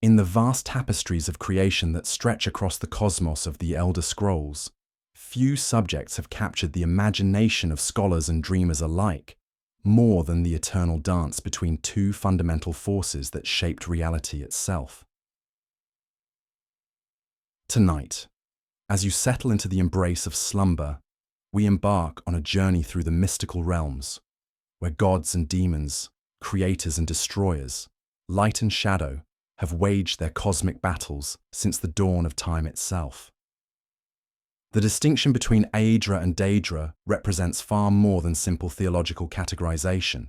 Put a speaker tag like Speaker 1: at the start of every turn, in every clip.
Speaker 1: In the vast tapestries of creation that stretch across the cosmos of the Elder Scrolls, few subjects have captured the imagination of scholars and dreamers alike more than the eternal dance between two fundamental forces that shaped reality itself. Tonight, as you settle into the embrace of slumber, we embark on a journey through the mystical realms, where gods and demons, creators and destroyers, light and shadow, have waged their cosmic battles since the dawn of time itself. The distinction between Aedra and Daedra represents far more than simple theological categorization.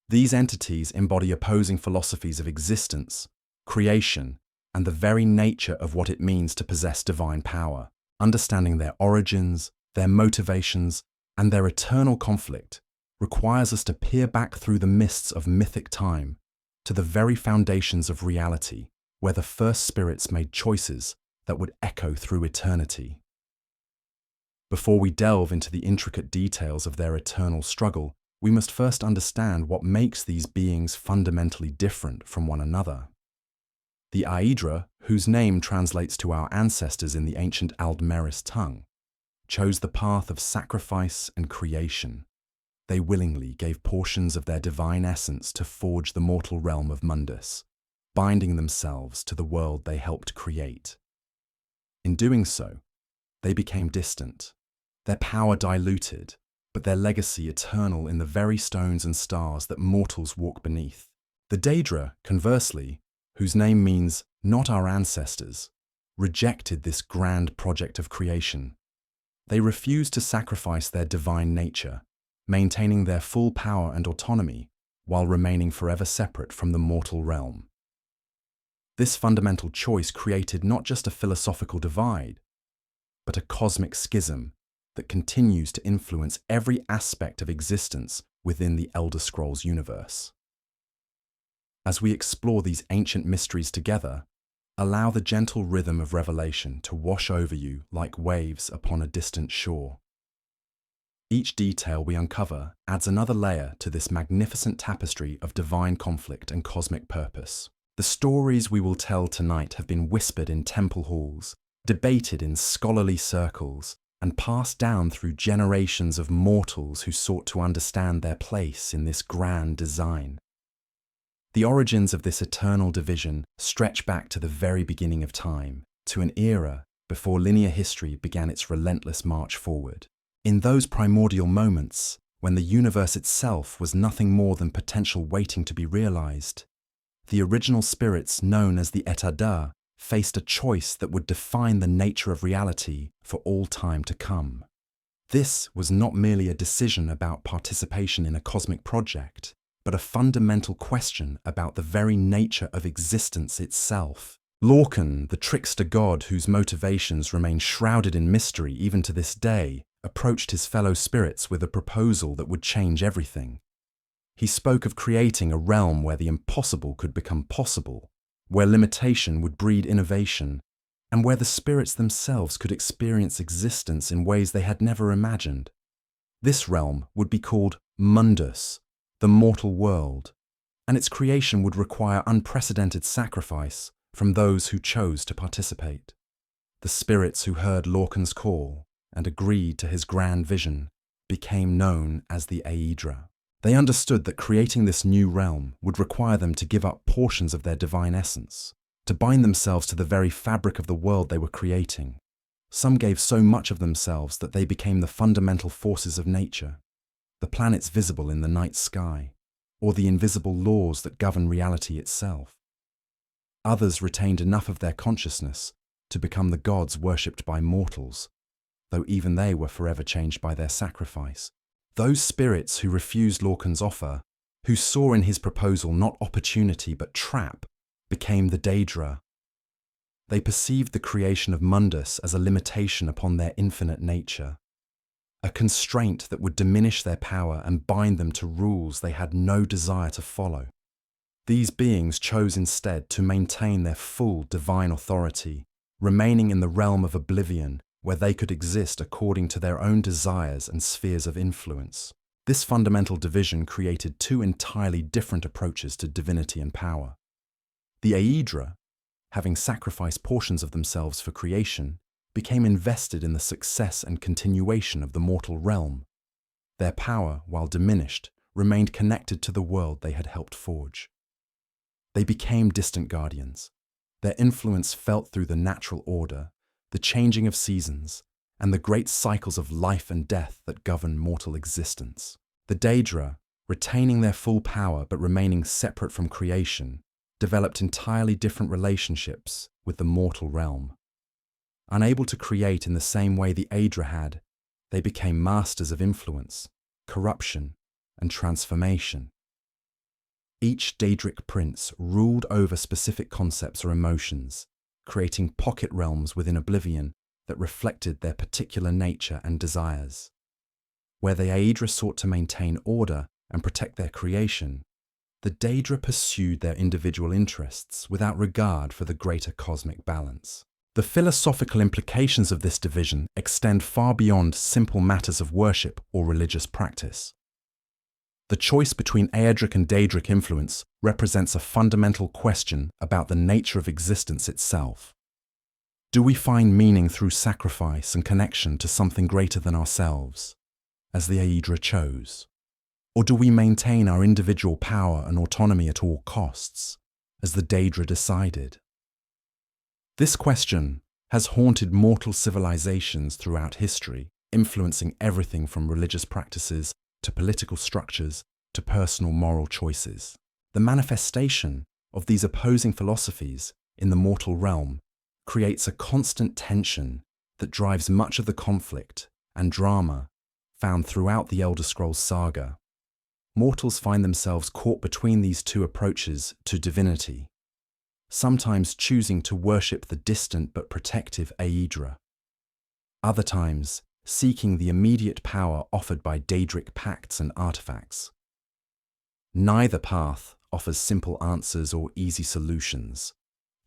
Speaker 1: These entities embody opposing philosophies of existence, creation, and the very nature of what it means to possess divine power. Understanding their origins, their motivations, and their eternal conflict requires us to peer back through the mists of mythic time to the very foundations of reality, where the first spirits made choices that would echo through eternity. Before we delve into the intricate details of their eternal struggle, we must first understand what makes these beings fundamentally different from one another. The Aedra, whose name translates to our ancestors in the ancient Aldmeris tongue, chose the path of sacrifice and creation. They willingly gave portions of their divine essence to forge the mortal realm of Mundus, binding themselves to the world they helped create. In doing so, they became distant, their power diluted, but their legacy eternal in the very stones and stars that mortals walk beneath. The Daedra, conversely, whose name means not our ancestors, rejected this grand project of creation. They refused to sacrifice their divine nature, maintaining their full power and autonomy while remaining forever separate from the mortal realm. This fundamental choice created not just a philosophical divide, but a cosmic schism that continues to influence every aspect of existence within the Elder Scrolls universe. As we explore these ancient mysteries together, allow the gentle rhythm of revelation to wash over you like waves upon a distant shore. Each detail we uncover adds another layer to this magnificent tapestry of divine conflict and cosmic purpose. The stories we will tell tonight have been whispered in temple halls, debated in scholarly circles, and passed down through generations of mortals who sought to understand their place in this grand design. The origins of this eternal division stretch back to the very beginning of time, to an era before linear history began its relentless march forward. In those primordial moments, when the universe itself was nothing more than potential waiting to be realized, the original spirits known as the Et'Ada faced a choice that would define the nature of reality for all time to come. This was not merely a decision about participation in a cosmic project, but a fundamental question about the very nature of existence itself. Lorkhan, the trickster god whose motivations remain shrouded in mystery even to this day, approached his fellow spirits with a proposal that would change everything. He spoke of creating a realm where the impossible could become possible, where limitation would breed innovation, and where the spirits themselves could experience existence in ways they had never imagined. This realm would be called Mundus, the mortal world, and its creation would require unprecedented sacrifice from those who chose to participate. The spirits who heard Lorkhan's call and agreed to his grand vision became known as the Aedra. They understood that creating this new realm would require them to give up portions of their divine essence, to bind themselves to the very fabric of the world they were creating. Some gave so much of themselves that they became the fundamental forces of nature, the planets visible in the night sky, or the invisible laws that govern reality itself. Others retained enough of their consciousness to become the gods worshipped by mortals, though even they were forever changed by their sacrifice. Those spirits who refused Lorkhan's offer, who saw in his proposal not opportunity but trap, became the Daedra. They perceived the creation of Mundus as a limitation upon their infinite nature, a constraint that would diminish their power and bind them to rules they had no desire to follow. These beings chose instead to maintain their full divine authority, remaining in the realm of Oblivion, where they could exist according to their own desires and spheres of influence. This fundamental division created two entirely different approaches to divinity and power. The Aedra, having sacrificed portions of themselves for creation, became invested in the success and continuation of the mortal realm. Their power, while diminished, remained connected to the world they had helped forge. They became distant guardians, their influence felt through the natural order, the changing of seasons, and the great cycles of life and death that govern mortal existence. The Daedra, retaining their full power but remaining separate from creation, developed entirely different relationships with the mortal realm. Unable to create in the same way the Aedra had, they became masters of influence, corruption, and transformation. Each Daedric prince ruled over specific concepts or emotions, creating pocket realms within Oblivion that reflected their particular nature and desires. Where the Aedra sought to maintain order and protect their creation, the Daedra pursued their individual interests without regard for the greater cosmic balance. The philosophical implications of this division extend far beyond simple matters of worship or religious practice. The choice between Aedric and Daedric influence represents a fundamental question about the nature of existence itself. Do we find meaning through sacrifice and connection to something greater than ourselves, as the Aedra chose? Or do we maintain our individual power and autonomy at all costs, as the Daedra decided? This question has haunted mortal civilizations throughout history, influencing everything from religious practices to political structures to personal moral choices. The manifestation of these opposing philosophies in the mortal realm creates a constant tension that drives much of the conflict and drama found throughout the Elder Scrolls saga. Mortals find themselves caught between these two approaches to divinity, sometimes choosing to worship the distant but protective Aedra, other times seeking the immediate power offered by Daedric pacts and artifacts. Neither path offers simple answers or easy solutions,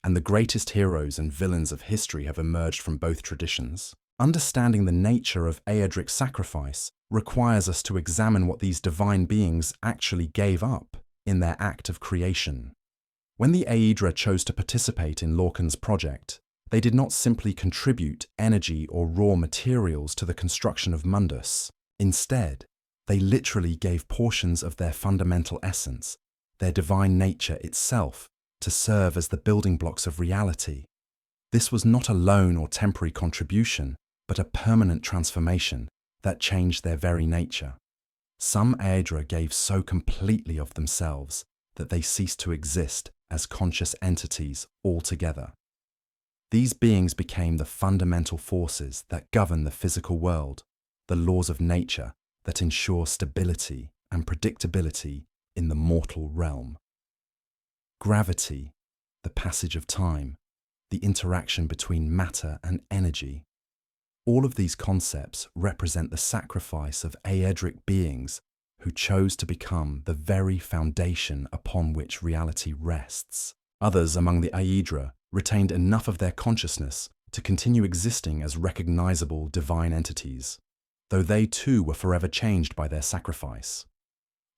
Speaker 1: and the greatest heroes and villains of history have emerged from both traditions. Understanding the nature of Aedric sacrifice requires us to examine what these divine beings actually gave up in their act of creation. When the Aedra chose to participate in Lorkhan's project, they did not simply contribute energy or raw materials to the construction of Mundus. Instead, they literally gave portions of their fundamental essence, their divine nature itself, to serve as the building blocks of reality. This was not a lone or temporary contribution, but a permanent transformation that changed their very nature. Some Aedra gave so completely of themselves that they ceased to exist as conscious entities altogether. These beings became the fundamental forces that govern the physical world, the laws of nature that ensure stability and predictability in the mortal realm. Gravity, the passage of time, the interaction between matter and energy. All of these concepts represent the sacrifice of Aedric beings who chose to become the very foundation upon which reality rests. Others among the Aedra retained enough of their consciousness to continue existing as recognizable divine entities, though they too were forever changed by their sacrifice.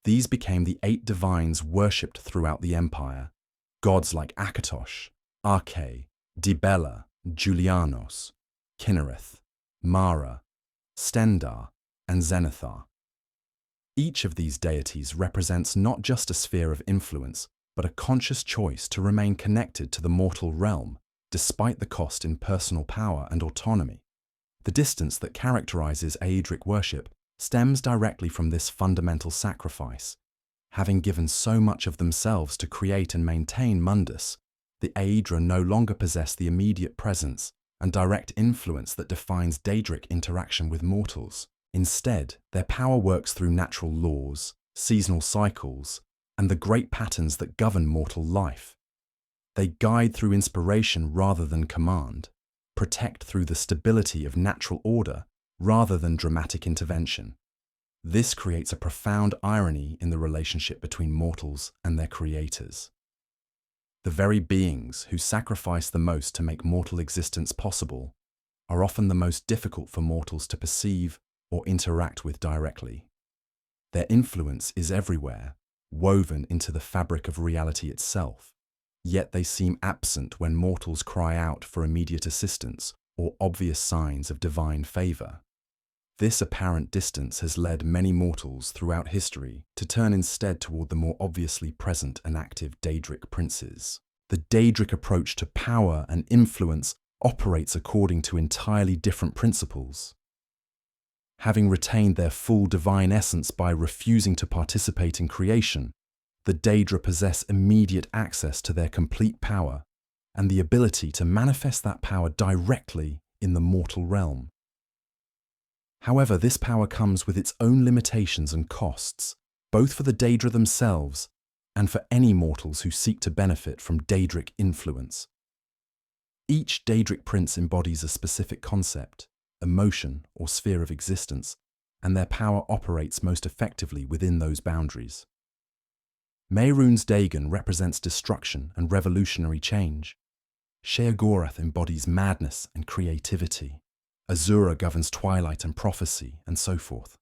Speaker 1: These became the 8 divines worshipped throughout the Empire, gods like Akatosh, Arche, Dibella, Julianos, Kinnereth, Mara, Stendar, and Zenithar. Each of these deities represents not just a sphere of influence, but a conscious choice to remain connected to the mortal realm, despite the cost in personal power and autonomy. The distance that characterizes Aedric worship stems directly from this fundamental sacrifice. Having given so much of themselves to create and maintain Mundus, the Aedra no longer possess the immediate presence and direct influence that defines Daedric interaction with mortals. Instead, their power works through natural laws, seasonal cycles, and the great patterns that govern mortal life. They guide through inspiration rather than command, protect through the stability of natural order rather than dramatic intervention. This creates a profound irony in the relationship between mortals and their creators. The very beings who sacrifice the most to make mortal existence possible are often the most difficult for mortals to perceive or interact with directly. Their influence is everywhere, woven into the fabric of reality itself, yet they seem absent when mortals cry out for immediate assistance or obvious signs of divine favor. This apparent distance has led many mortals throughout history to turn instead toward the more obviously present and active Daedric Princes. The Daedric approach to power and influence operates according to entirely different principles. Having retained their full divine essence by refusing to participate in creation, the Daedra possess immediate access to their complete power and the ability to manifest that power directly in the mortal realm. However, this power comes with its own limitations and costs, both for the Daedra themselves and for any mortals who seek to benefit from Daedric influence. Each Daedric prince embodies a specific concept, emotion, or sphere of existence, and their power operates most effectively within those boundaries. Mehrunes Dagon represents destruction and revolutionary change. Sheogorath embodies madness and creativity. Azura governs twilight and prophecy, and so forth.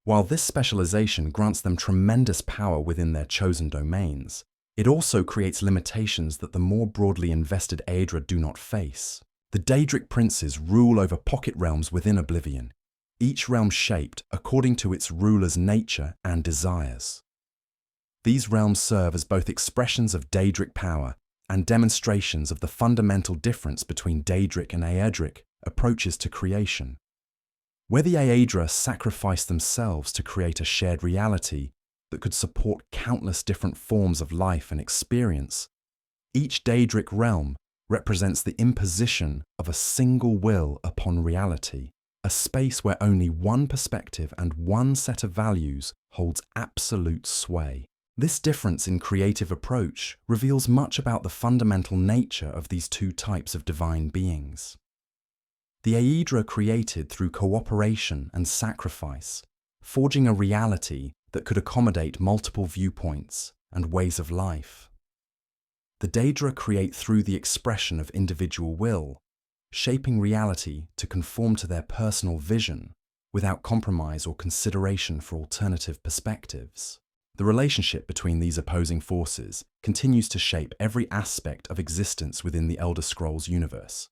Speaker 1: While this specialization grants them tremendous power within their chosen domains, it also creates limitations that the more broadly invested Aedra do not face. The Daedric Princes rule over pocket realms within Oblivion, each realm shaped according to its ruler's nature and desires. These realms serve as both expressions of Daedric power and demonstrations of the fundamental difference between Daedric and Aedric approaches to creation. Where the Aedra sacrifice themselves to create a shared reality that could support countless different forms of life and experience, each Daedric realm represents the imposition of a single will upon reality, a space where only one perspective and one set of values holds absolute sway. This difference in creative approach reveals much about the fundamental nature of these two types of divine beings. The Aedra created through cooperation and sacrifice, forging a reality that could accommodate multiple viewpoints and ways of life. The Daedra create through the expression of individual will, shaping reality to conform to their personal vision without compromise or consideration for alternative perspectives. The relationship between these opposing forces continues to shape every aspect of existence within the Elder Scrolls universe.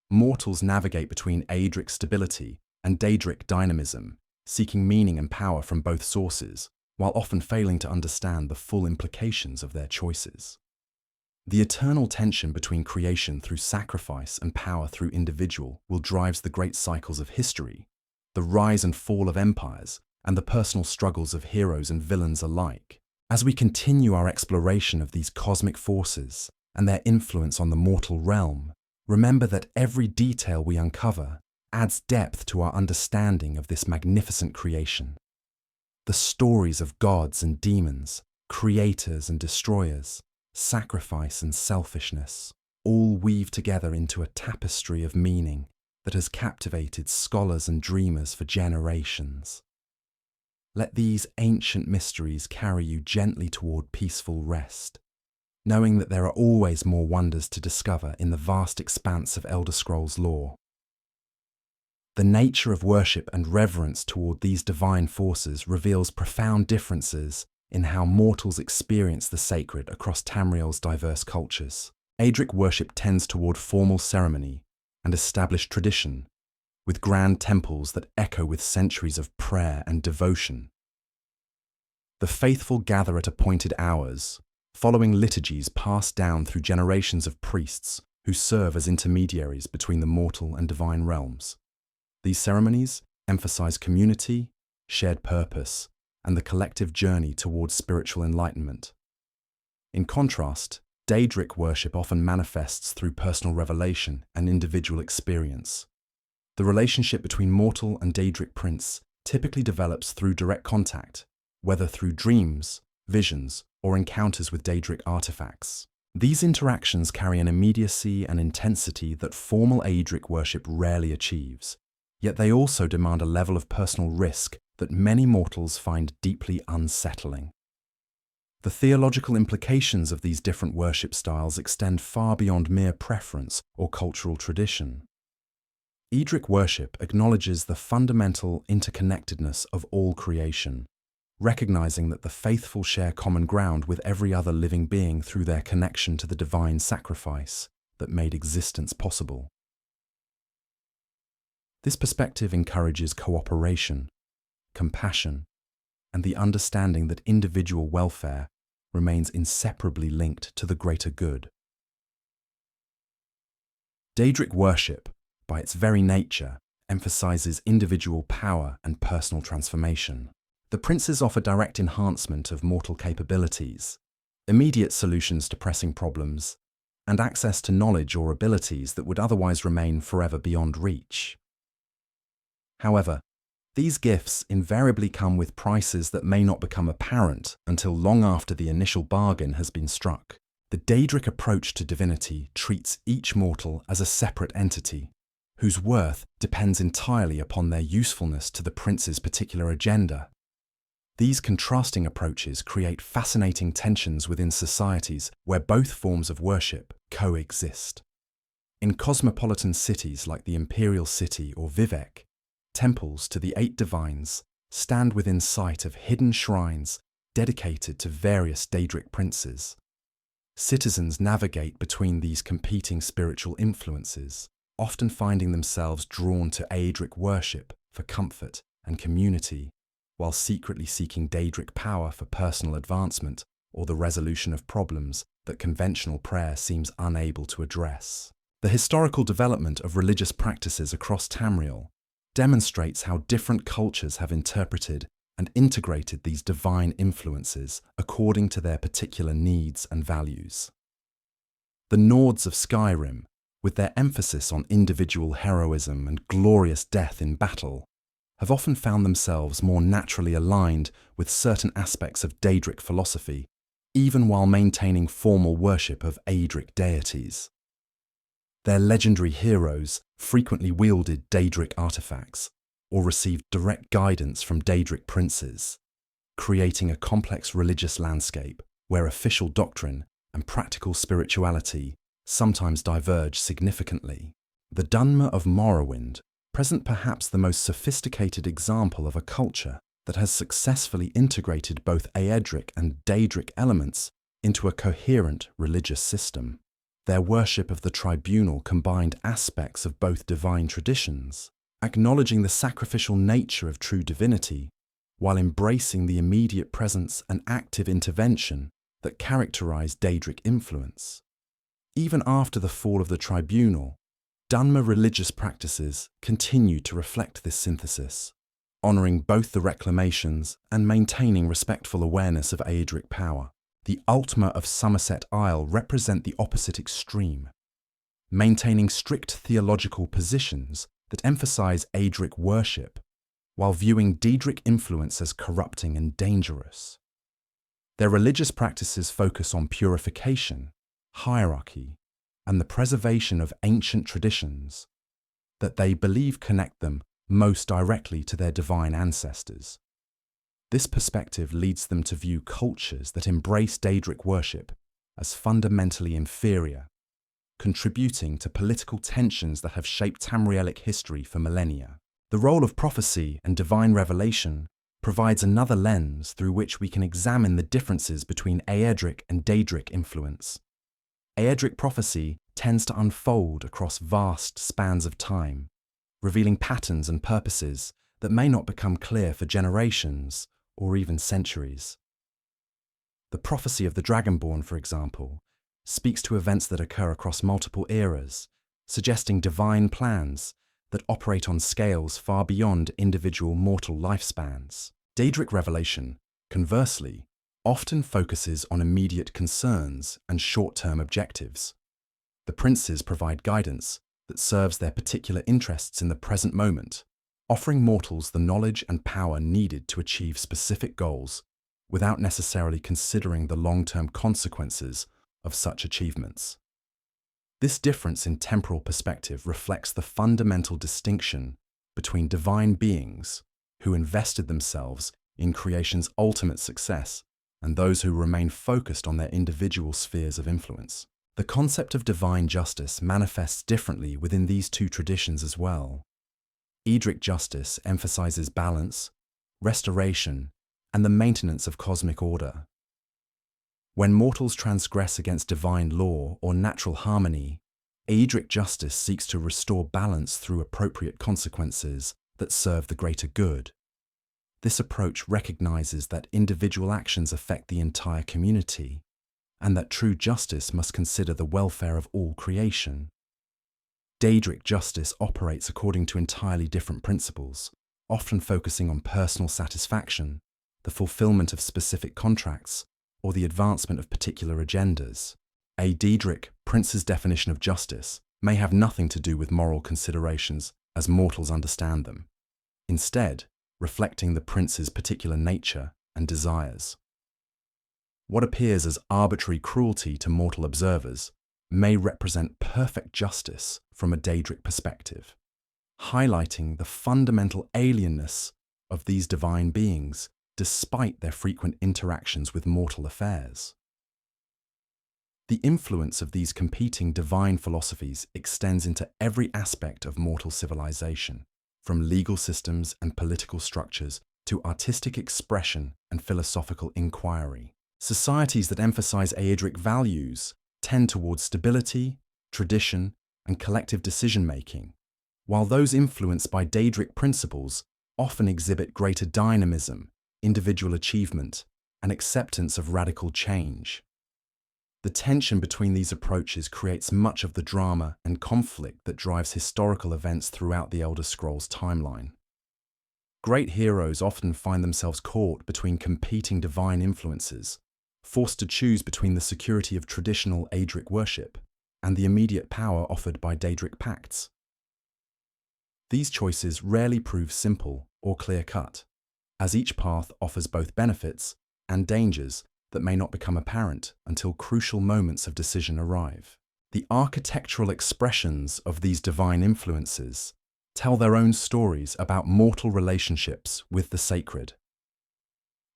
Speaker 1: Mortals navigate between Aedric stability and Daedric dynamism, seeking meaning and power from both sources, while often failing to understand the full implications of their choices. The eternal tension between creation through sacrifice and power through individual will drive the great cycles of history, the rise and fall of empires, and the personal struggles of heroes and villains alike. As we continue our exploration of these cosmic forces and their influence on the mortal realm, remember that every detail we uncover adds depth to our understanding of this magnificent creation. The stories of gods and demons, creators and destroyers, sacrifice and selfishness, all weave together into a tapestry of meaning that has captivated scholars and dreamers for generations. Let these ancient mysteries carry you gently toward peaceful rest, knowing that there are always more wonders to discover in the vast expanse of Elder Scrolls lore. The nature of worship and reverence toward these divine forces reveals profound differences in how mortals experience the sacred across Tamriel's diverse cultures. Aedric worship tends toward formal ceremony and established tradition, with grand temples that echo with centuries of prayer and devotion. The faithful gather at appointed hours, following liturgies passed down through generations of priests who serve as intermediaries between the mortal and divine realms. These ceremonies emphasize community, shared purpose, and the collective journey towards spiritual enlightenment. In contrast, Daedric worship often manifests through personal revelation and individual experience. The relationship between mortal and Daedric prince typically develops through direct contact, whether through dreams, visions, or encounters with Daedric artifacts. These interactions carry an immediacy and intensity that formal Aedric worship rarely achieves, yet they also demand a level of personal risk that many mortals find deeply unsettling. The theological implications of these different worship styles extend far beyond mere preference or cultural tradition. Aedric worship acknowledges the fundamental interconnectedness of all creation, recognizing that the faithful share common ground with every other living being through their connection to the divine sacrifice that made existence possible. This perspective encourages cooperation, compassion, and the understanding that individual welfare remains inseparably linked to the greater good. Daedric worship, by its very nature, emphasizes individual power and personal transformation. The princes offer direct enhancement of mortal capabilities, immediate solutions to pressing problems, and access to knowledge or abilities that would otherwise remain forever beyond reach. However, these gifts invariably come with prices that may not become apparent until long after the initial bargain has been struck. The Daedric approach to divinity treats each mortal as a separate entity, whose worth depends entirely upon their usefulness to the prince's particular agenda. These contrasting approaches create fascinating tensions within societies where both forms of worship coexist. In cosmopolitan cities like the Imperial City or Vivec, temples to the 8 divines stand within sight of hidden shrines dedicated to various Daedric princes. Citizens navigate between these competing spiritual influences, often finding themselves drawn to Aedric worship for comfort and community, while secretly seeking Daedric power for personal advancement or the resolution of problems that conventional prayer seems unable to address. The historical development of religious practices across Tamriel demonstrates how different cultures have interpreted and integrated these divine influences according to their particular needs and values. The Nords of Skyrim, with their emphasis on individual heroism and glorious death in battle, have often found themselves more naturally aligned with certain aspects of Daedric philosophy, even while maintaining formal worship of Aedric deities. Their legendary heroes frequently wielded Daedric artifacts or received direct guidance from Daedric princes, creating a complex religious landscape where official doctrine and practical spirituality sometimes diverge significantly. The Dunmer of Morrowind present perhaps the most sophisticated example of a culture that has successfully integrated both Aedric and Daedric elements into a coherent religious system. Their worship of the tribunal combined aspects of both divine traditions, acknowledging the sacrificial nature of true divinity, while embracing the immediate presence and active intervention that characterize Daedric influence. Even after the fall of the tribunal, Dunmer religious practices continue to reflect this synthesis, honouring both the reclamations and maintaining respectful awareness of Aedric power. The Ultima of Somerset Isle represent the opposite extreme, maintaining strict theological positions that emphasize Aedric worship, while viewing Daedric influence as corrupting and dangerous. Their religious practices focus on purification, hierarchy, and the preservation of ancient traditions that they believe connect them most directly to their divine ancestors. This perspective leads them to view cultures that embrace Daedric worship as fundamentally inferior, contributing to political tensions that have shaped Tamrielic history for millennia. The role of prophecy and divine revelation provides another lens through which we can examine the differences between Aedric and Daedric influence. Aedric prophecy tends to unfold across vast spans of time, revealing patterns and purposes that may not become clear for generations or even centuries. The prophecy of the Dragonborn, for example, speaks to events that occur across multiple eras, suggesting divine plans that operate on scales far beyond individual mortal lifespans. Daedric revelation, conversely, often focuses on immediate concerns and short-term objectives. The princes provide guidance that serves their particular interests in the present moment, offering mortals the knowledge and power needed to achieve specific goals without necessarily considering the long-term consequences of such achievements. This difference in temporal perspective reflects the fundamental distinction between divine beings who invested themselves in creation's ultimate success and those who remain focused on their individual spheres of influence. The concept of divine justice manifests differently within these two traditions as well. Aedric justice emphasizes balance, restoration, and the maintenance of cosmic order. When mortals transgress against divine law or natural harmony, Aedric justice seeks to restore balance through appropriate consequences that serve the greater good. This approach recognizes that individual actions affect the entire community, and that true justice must consider the welfare of all creation. Daedric justice operates according to entirely different principles, often focusing on personal satisfaction, the fulfillment of specific contracts, or the advancement of particular agendas. A Daedric Prince's definition of justice may have nothing to do with moral considerations as mortals understand them, instead reflecting the prince's particular nature and desires. What appears as arbitrary cruelty to mortal observers may represent perfect justice from a Daedric perspective, highlighting the fundamental alienness of these divine beings despite their frequent interactions with mortal affairs. The influence of these competing divine philosophies extends into every aspect of mortal civilization, from legal systems and political structures to artistic expression and philosophical inquiry. Societies that emphasize Aedric values tend towards stability, tradition, and collective decision-making, while those influenced by Daedric principles often exhibit greater dynamism, individual achievement, and acceptance of radical change. The tension between these approaches creates much of the drama and conflict that drives historical events throughout the Elder Scrolls timeline. Great heroes often find themselves caught between competing divine influences, forced to choose between the security of traditional Aedric worship and the immediate power offered by Daedric pacts. These choices rarely prove simple or clear-cut, as each path offers both benefits and dangers that may not become apparent until crucial moments of decision arrive. The architectural expressions of these divine influences tell their own stories about mortal relationships with the sacred.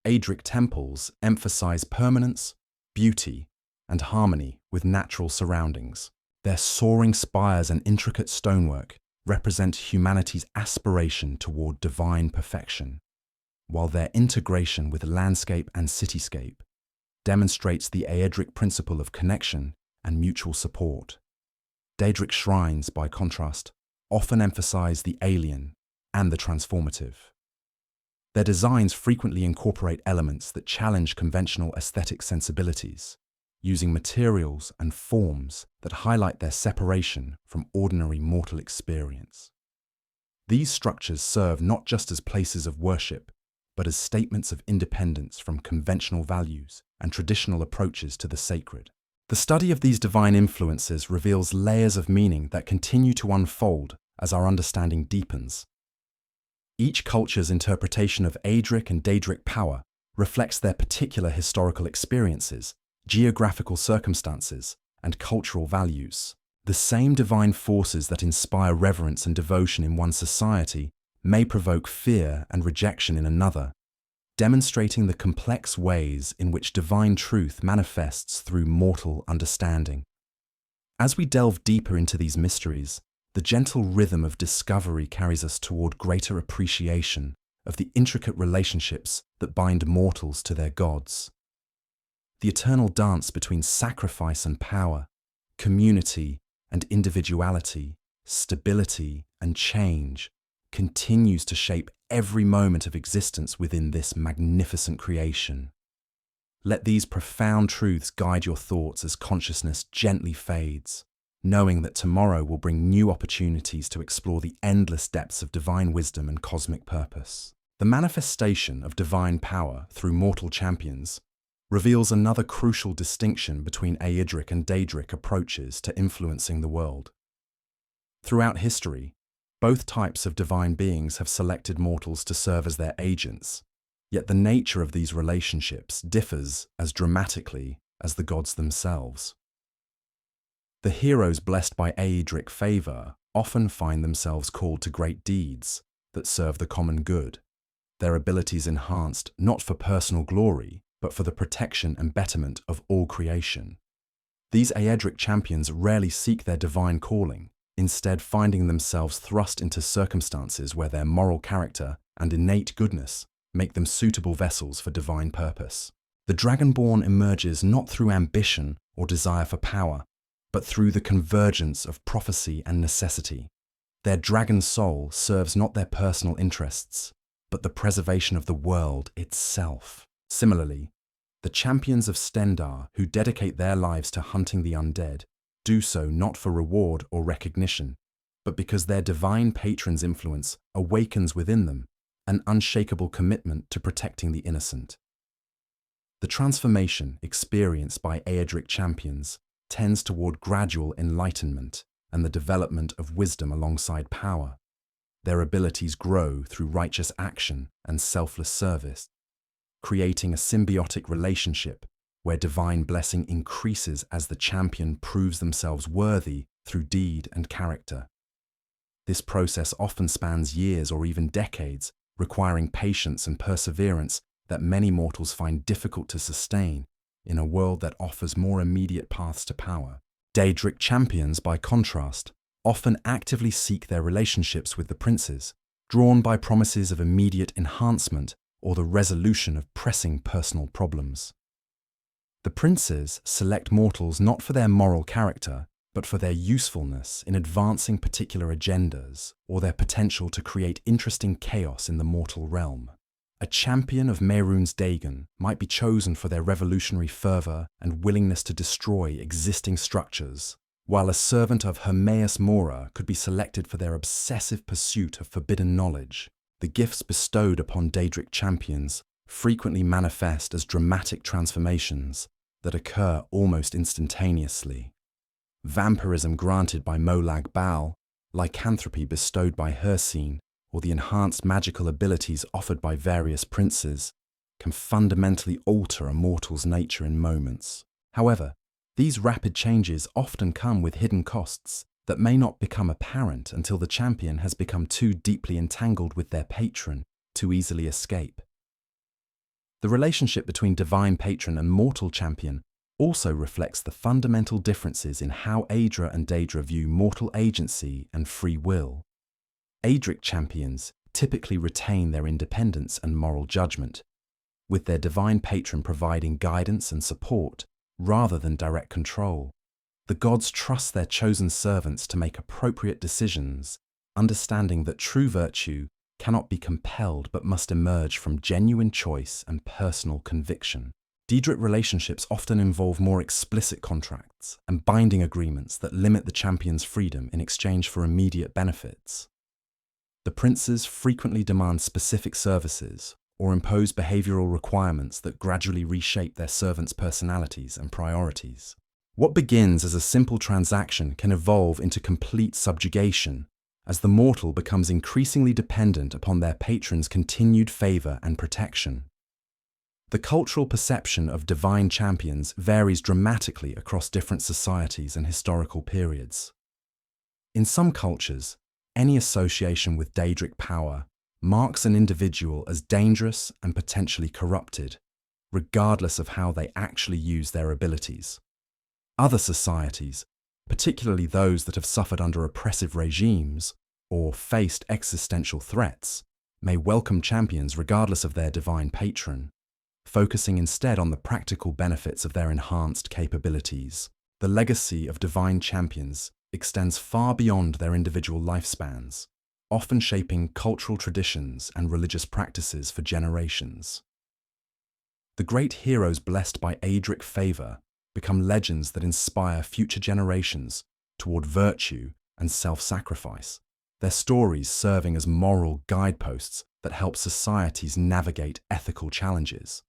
Speaker 1: Aedric temples emphasize permanence, beauty, and harmony with natural surroundings. Their soaring spires and intricate stonework represent humanity's aspiration toward divine perfection, while their integration with landscape and cityscape demonstrates the Aedric principle of connection and mutual support. Daedric shrines, by contrast, often emphasize the alien and the transformative. Their designs frequently incorporate elements that challenge conventional aesthetic sensibilities, using materials and forms that highlight their separation from ordinary mortal experience. These structures serve not just as places of worship, but as statements of independence from conventional values and traditional approaches to the sacred. The study of these divine influences reveals layers of meaning that continue to unfold as our understanding deepens. Each culture's interpretation of Aedric and Daedric power reflects their particular historical experiences, geographical circumstances, and cultural values. The same divine forces that inspire reverence and devotion in one society may provoke fear and rejection in another, demonstrating the complex ways in which divine truth manifests through mortal understanding. As we delve deeper into these mysteries, the gentle rhythm of discovery carries us toward greater appreciation of the intricate relationships that bind mortals to their gods. The eternal dance between sacrifice and power, community and individuality, stability and change continues to shape every moment of existence within this magnificent creation. Let these profound truths guide your thoughts as consciousness gently fades, knowing that tomorrow will bring new opportunities to explore the endless depths of divine wisdom and cosmic purpose. The manifestation of divine power through mortal champions reveals another crucial distinction between Aedric and Daedric approaches to influencing the world. Throughout history, both types of divine beings have selected mortals to serve as their agents, yet the nature of these relationships differs as dramatically as the gods themselves. The heroes blessed by Aedric favor often find themselves called to great deeds that serve the common good, their abilities enhanced not for personal glory, but for the protection and betterment of all creation. These Aedric champions rarely seek their divine calling, instead finding themselves thrust into circumstances where their moral character and innate goodness make them suitable vessels for divine purpose. The Dragonborn emerges not through ambition or desire for power, but through the convergence of prophecy and necessity. Their dragon soul serves not their personal interests, but the preservation of the world itself. Similarly, the champions of Stendarr who dedicate their lives to hunting the undead do so not for reward or recognition, but because their divine patron's influence awakens within them an unshakable commitment to protecting the innocent. The transformation experienced by Aedric champions tends toward gradual enlightenment and the development of wisdom alongside power. Their abilities grow through righteous action and selfless service, creating a symbiotic relationship where divine blessing increases as the champion proves themselves worthy through deed and character. This process often spans years or even decades, requiring patience and perseverance that many mortals find difficult to sustain in a world that offers more immediate paths to power. Daedric champions, by contrast, often actively seek their relationships with the princes, drawn by promises of immediate enhancement or the resolution of pressing personal problems. The princes select mortals not for their moral character, but for their usefulness in advancing particular agendas or their potential to create interesting chaos in the mortal realm. A champion of Mehrunes Dagon might be chosen for their revolutionary fervour and willingness to destroy existing structures, while a servant of Hermaeus Mora could be selected for their obsessive pursuit of forbidden knowledge. The gifts bestowed upon Daedric champions frequently manifest as dramatic transformations that occur almost instantaneously. Vampirism granted by Molag Bal, lycanthropy bestowed by Hircine, or the enhanced magical abilities offered by various princes can fundamentally alter a mortal's nature in moments. However, these rapid changes often come with hidden costs that may not become apparent until the champion has become too deeply entangled with their patron to easily escape. The relationship between divine patron and mortal champion also reflects the fundamental differences in how Aedra and Daedra view mortal agency and free will. Aedric champions typically retain their independence and moral judgment, with their divine patron providing guidance and support rather than direct control. The gods trust their chosen servants to make appropriate decisions, understanding that true virtue cannot be compelled but must emerge from genuine choice and personal conviction. Daedric relationships often involve more explicit contracts and binding agreements that limit the champion's freedom in exchange for immediate benefits. The princes frequently demand specific services or impose behavioral requirements that gradually reshape their servants' personalities and priorities. What begins as a simple transaction can evolve into complete subjugation as the mortal becomes increasingly dependent upon their patron's continued favor and protection. The cultural perception of divine champions varies dramatically across different societies and historical periods. In some cultures, any association with Daedric power marks an individual as dangerous and potentially corrupted, regardless of how they actually use their abilities. Other societies, particularly those that have suffered under oppressive regimes or faced existential threats, may welcome champions regardless of their divine patron, focusing instead on the practical benefits of their enhanced capabilities. The legacy of divine champions extends far beyond their individual lifespans, often shaping cultural traditions and religious practices for generations. The great heroes blessed by Aedric favor become legends that inspire future generations toward virtue and self-sacrifice, their stories serving as moral guideposts that help societies navigate ethical challenges.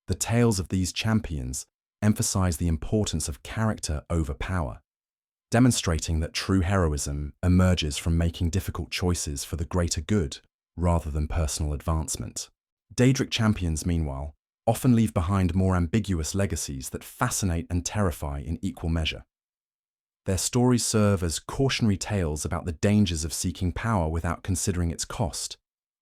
Speaker 1: The tales of these champions emphasize the importance of character over power, demonstrating that true heroism emerges from making difficult choices for the greater good rather than personal advancement. Daedric champions, meanwhile, often leave behind more ambiguous legacies that fascinate and terrify in equal measure. Their stories serve as cautionary tales about the dangers of seeking power without considering its cost,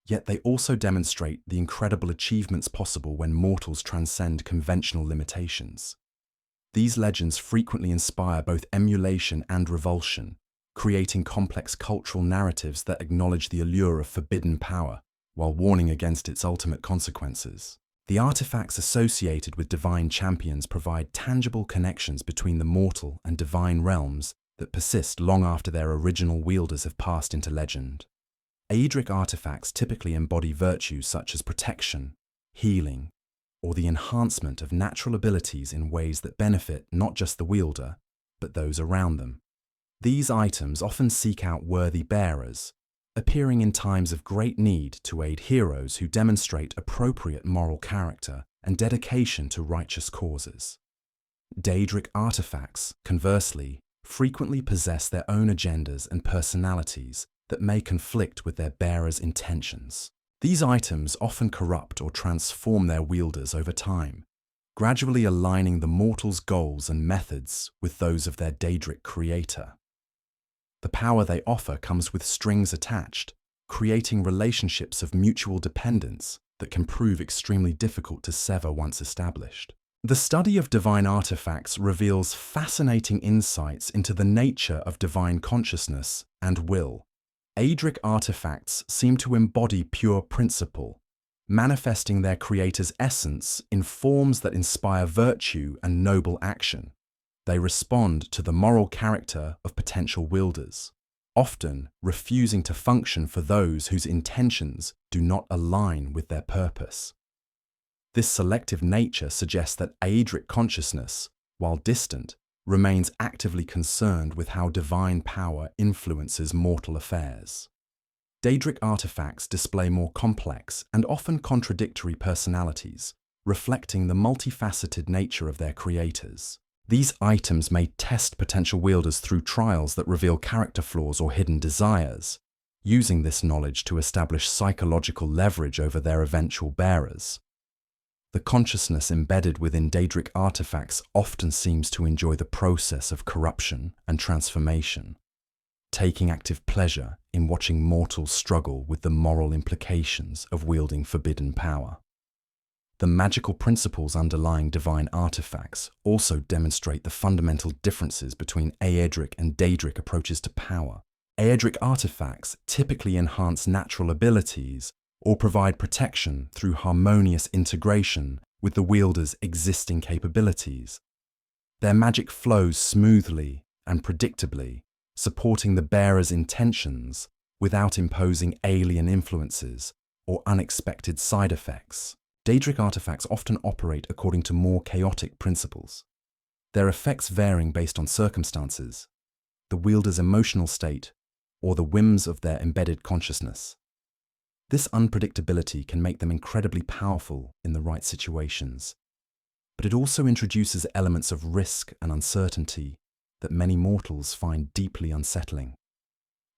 Speaker 1: yet they also demonstrate the incredible achievements possible when mortals transcend conventional limitations. These legends frequently inspire both emulation and revulsion, creating complex cultural narratives that acknowledge the allure of forbidden power while warning against its ultimate consequences. The artifacts associated with divine champions provide tangible connections between the mortal and divine realms that persist long after their original wielders have passed into legend. Aedric artifacts typically embody virtues such as protection, healing, or the enhancement of natural abilities in ways that benefit not just the wielder, but those around them. These items often seek out worthy bearers, appearing in times of great need to aid heroes who demonstrate appropriate moral character and dedication to righteous causes. Daedric artifacts, conversely, frequently possess their own agendas and personalities that may conflict with their bearers' intentions. These items often corrupt or transform their wielders over time, gradually aligning the mortal's goals and methods with those of their Daedric creator. The power they offer comes with strings attached, creating relationships of mutual dependence that can prove extremely difficult to sever once established. The study of divine artifacts reveals fascinating insights into the nature of divine consciousness and will. Aedric artifacts seem to embody pure principle, manifesting their creator's essence in forms that inspire virtue and noble action. They respond to the moral character of potential wielders, often refusing to function for those whose intentions do not align with their purpose. This selective nature suggests that Aedric consciousness, while distant, remains actively concerned with how divine power influences mortal affairs. Daedric artifacts display more complex and often contradictory personalities, reflecting the multifaceted nature of their creators. These items may test potential wielders through trials that reveal character flaws or hidden desires, using this knowledge to establish psychological leverage over their eventual bearers. The consciousness embedded within Daedric artifacts often seems to enjoy the process of corruption and transformation, taking active pleasure in watching mortals struggle with the moral implications of wielding forbidden power. The magical principles underlying divine artifacts also demonstrate the fundamental differences between Aedric and Daedric approaches to power. Aedric artifacts typically enhance natural abilities or provide protection through harmonious integration with the wielder's existing capabilities. Their magic flows smoothly and predictably, supporting the bearer's intentions without imposing alien influences or unexpected side effects. Daedric artifacts often operate according to more chaotic principles, their effects varying based on circumstances, the wielder's emotional state, or the whims of their embedded consciousness. This unpredictability can make them incredibly powerful in the right situations, but it also introduces elements of risk and uncertainty that many mortals find deeply unsettling.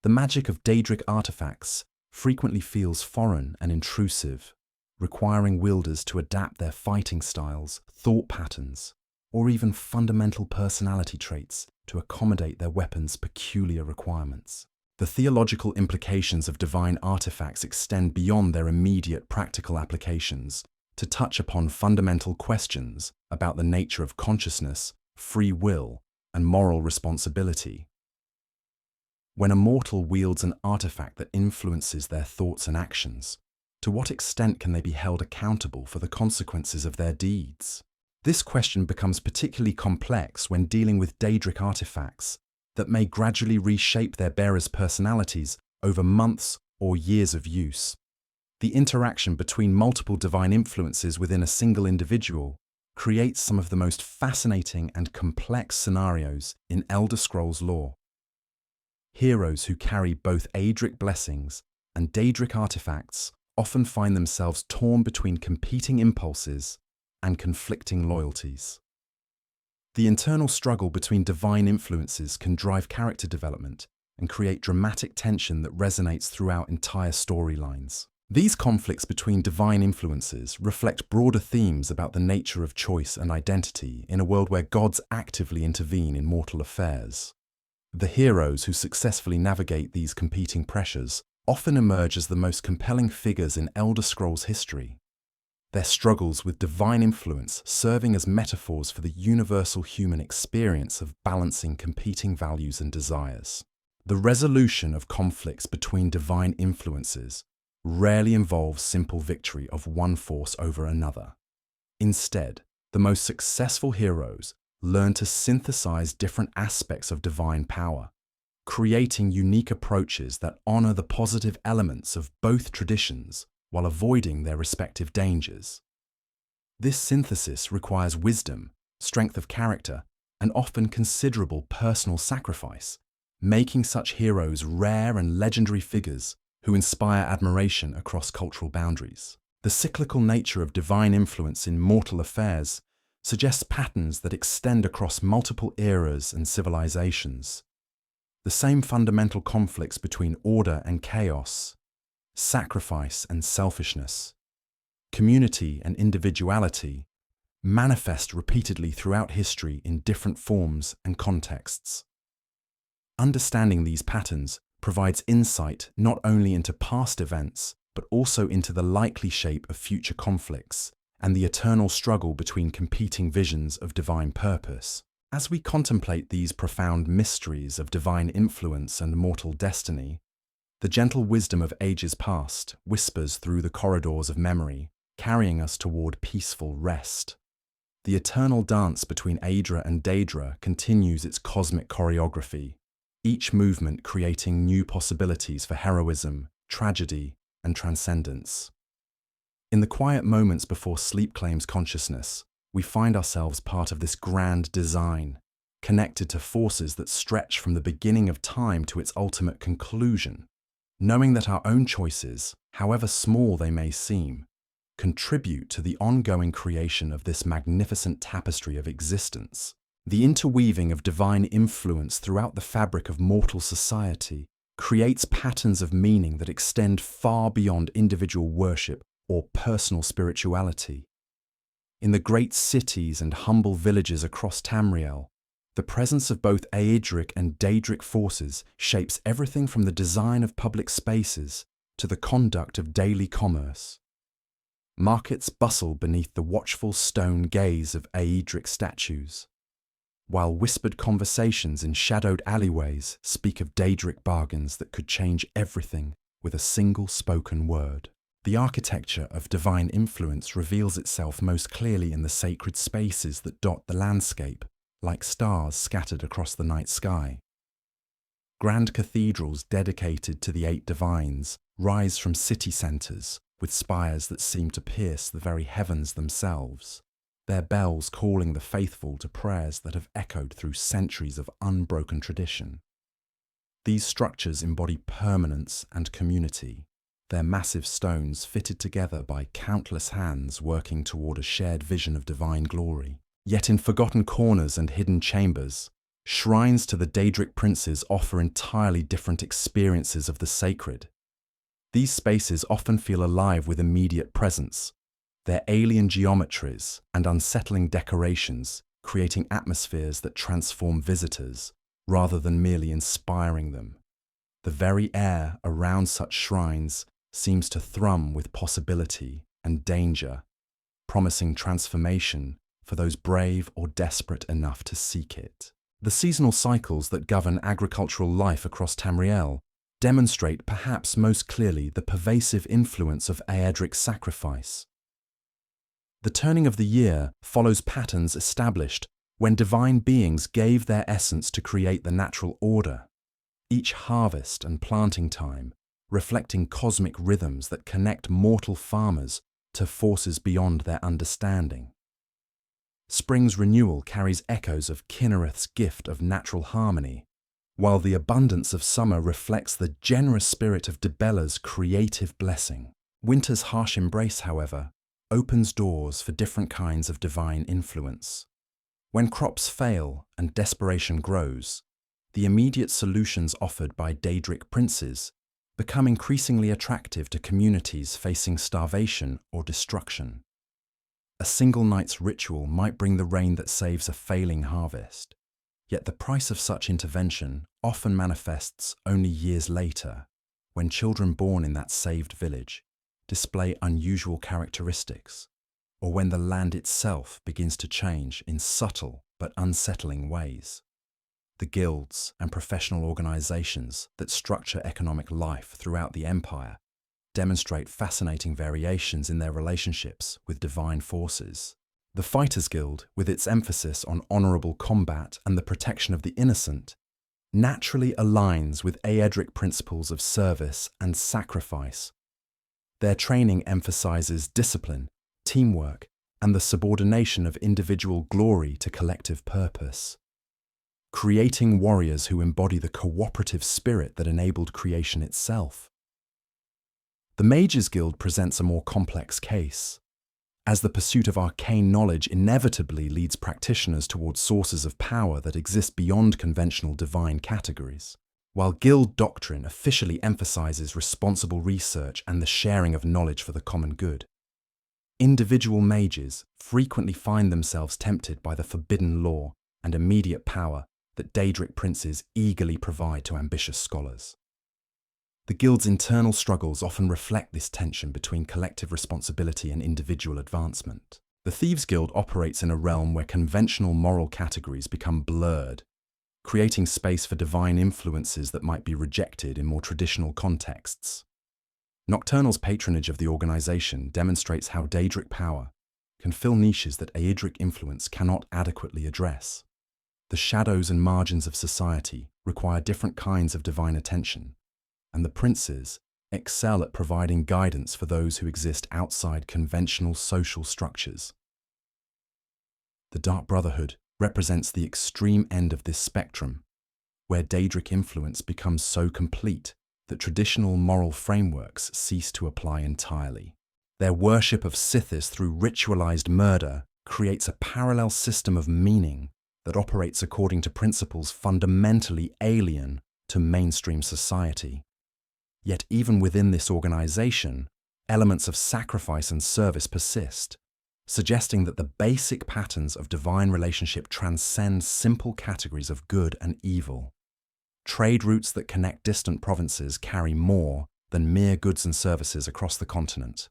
Speaker 1: The magic of Daedric artifacts frequently feels foreign and intrusive, requiring wielders to adapt their fighting styles, thought patterns, or even fundamental personality traits to accommodate their weapons' peculiar requirements. The theological implications of divine artifacts extend beyond their immediate practical applications to touch upon fundamental questions about the nature of consciousness, free will, and moral responsibility. When a mortal wields an artifact that influences their thoughts and actions, to what extent can they be held accountable for the consequences of their deeds? This question becomes particularly complex when dealing with Daedric artifacts that may gradually reshape their bearers' personalities over months or years of use. The interaction between multiple divine influences within a single individual creates some of the most fascinating and complex scenarios in Elder Scrolls lore. Heroes who carry both Aedric blessings and Daedric artifacts often find themselves torn between competing impulses and conflicting loyalties. The internal struggle between divine influences can drive character development and create dramatic tension that resonates throughout entire storylines. These conflicts between divine influences reflect broader themes about the nature of choice and identity in a world where gods actively intervene in mortal affairs. The heroes who successfully navigate these competing pressures often emerge as the most compelling figures in Elder Scrolls history, their struggles with divine influence serving as metaphors for the universal human experience of balancing competing values and desires. The resolution of conflicts between divine influences rarely involves simple victory of one force over another. Instead, the most successful heroes learn to synthesize different aspects of divine power, creating unique approaches that honor the positive elements of both traditions while avoiding their respective dangers. This synthesis requires wisdom, strength of character, and often considerable personal sacrifice, making such heroes rare and legendary figures who inspire admiration across cultural boundaries. The cyclical nature of divine influence in mortal affairs suggests patterns that extend across multiple eras and civilizations. The same fundamental conflicts between order and chaos, sacrifice and selfishness, community and individuality manifest repeatedly throughout history in different forms and contexts. Understanding these patterns provides insight not only into past events, but also into the likely shape of future conflicts and the eternal struggle between competing visions of divine purpose. As we contemplate these profound mysteries of divine influence and mortal destiny, the gentle wisdom of ages past whispers through the corridors of memory, carrying us toward peaceful rest. The eternal dance between Aedra and Daedra continues its cosmic choreography, each movement creating new possibilities for heroism, tragedy, and transcendence. In the quiet moments before sleep claims consciousness, we find ourselves part of this grand design, connected to forces that stretch from the beginning of time to its ultimate conclusion, knowing that our own choices, however small they may seem, contribute to the ongoing creation of this magnificent tapestry of existence. The interweaving of divine influence throughout the fabric of mortal society creates patterns of meaning that extend far beyond individual worship or personal spirituality. In the great cities and humble villages across Tamriel, the presence of both Aedric and Daedric forces shapes everything from the design of public spaces to the conduct of daily commerce. Markets bustle beneath the watchful stone gaze of Aedric statues, while whispered conversations in shadowed alleyways speak of Daedric bargains that could change everything with a single spoken word. The architecture of divine influence reveals itself most clearly in the sacred spaces that dot the landscape, like stars scattered across the night sky. Grand cathedrals dedicated to the 8 divines rise from city centres, with spires that seem to pierce the very heavens themselves, their bells calling the faithful to prayers that have echoed through centuries of unbroken tradition. These structures embody permanence and community, their massive stones fitted together by countless hands working toward a shared vision of divine glory. Yet in forgotten corners and hidden chambers, shrines to the Daedric Princes offer entirely different experiences of the sacred. These spaces often feel alive with immediate presence, their alien geometries and unsettling decorations creating atmospheres that transform visitors rather than merely inspiring them. The very air around such shrines seems to thrum with possibility and danger, promising transformation for those brave or desperate enough to seek it. The seasonal cycles that govern agricultural life across Tamriel demonstrate perhaps most clearly the pervasive influence of Aedric sacrifice. The turning of the year follows patterns established when divine beings gave their essence to create the natural order, each harvest and planting time reflecting cosmic rhythms that connect mortal farmers to forces beyond their understanding. Spring's renewal carries echoes of Kinnereth's gift of natural harmony, while the abundance of summer reflects the generous spirit of Dibella's creative blessing. Winter's harsh embrace, however, opens doors for different kinds of divine influence. When crops fail and desperation grows, the immediate solutions offered by Daedric Princes become increasingly attractive to communities facing starvation or destruction. A single night's ritual might bring the rain that saves a failing harvest, yet the price of such intervention often manifests only years later, when children born in that saved village display unusual characteristics, or when the land itself begins to change in subtle but unsettling ways. The guilds and professional organizations that structure economic life throughout the empire demonstrate fascinating variations in their relationships with divine forces. The Fighters Guild, with its emphasis on honorable combat and the protection of the innocent, naturally aligns with Aedric principles of service and sacrifice. Their training emphasizes discipline, teamwork, and the subordination of individual glory to collective purpose, creating warriors who embody the cooperative spirit that enabled creation itself. The Mages Guild presents a more complex case, as the pursuit of arcane knowledge inevitably leads practitioners towards sources of power that exist beyond conventional divine categories. While guild doctrine officially emphasizes responsible research and the sharing of knowledge for the common good, individual mages frequently find themselves tempted by the forbidden lore and immediate power that Daedric Princes eagerly provide to ambitious scholars. The guild's internal struggles often reflect this tension between collective responsibility and individual advancement. The Thieves Guild operates in a realm where conventional moral categories become blurred, creating space for divine influences that might be rejected in more traditional contexts. Nocturnal's patronage of the organization demonstrates how Daedric power can fill niches that Aedric influence cannot adequately address. The shadows and margins of society require different kinds of divine attention, and the princes excel at providing guidance for those who exist outside conventional social structures. The Dark Brotherhood represents the extreme end of this spectrum, where Daedric influence becomes so complete that traditional moral frameworks cease to apply entirely. Their worship of Sithis through ritualized murder creates a parallel system of meaning that operates according to principles fundamentally alien to mainstream society. Yet even within this organization, elements of sacrifice and service persist, suggesting that the basic patterns of divine relationship transcend simple categories of good and evil. Trade routes that connect distant provinces carry more than mere goods and services across the continent.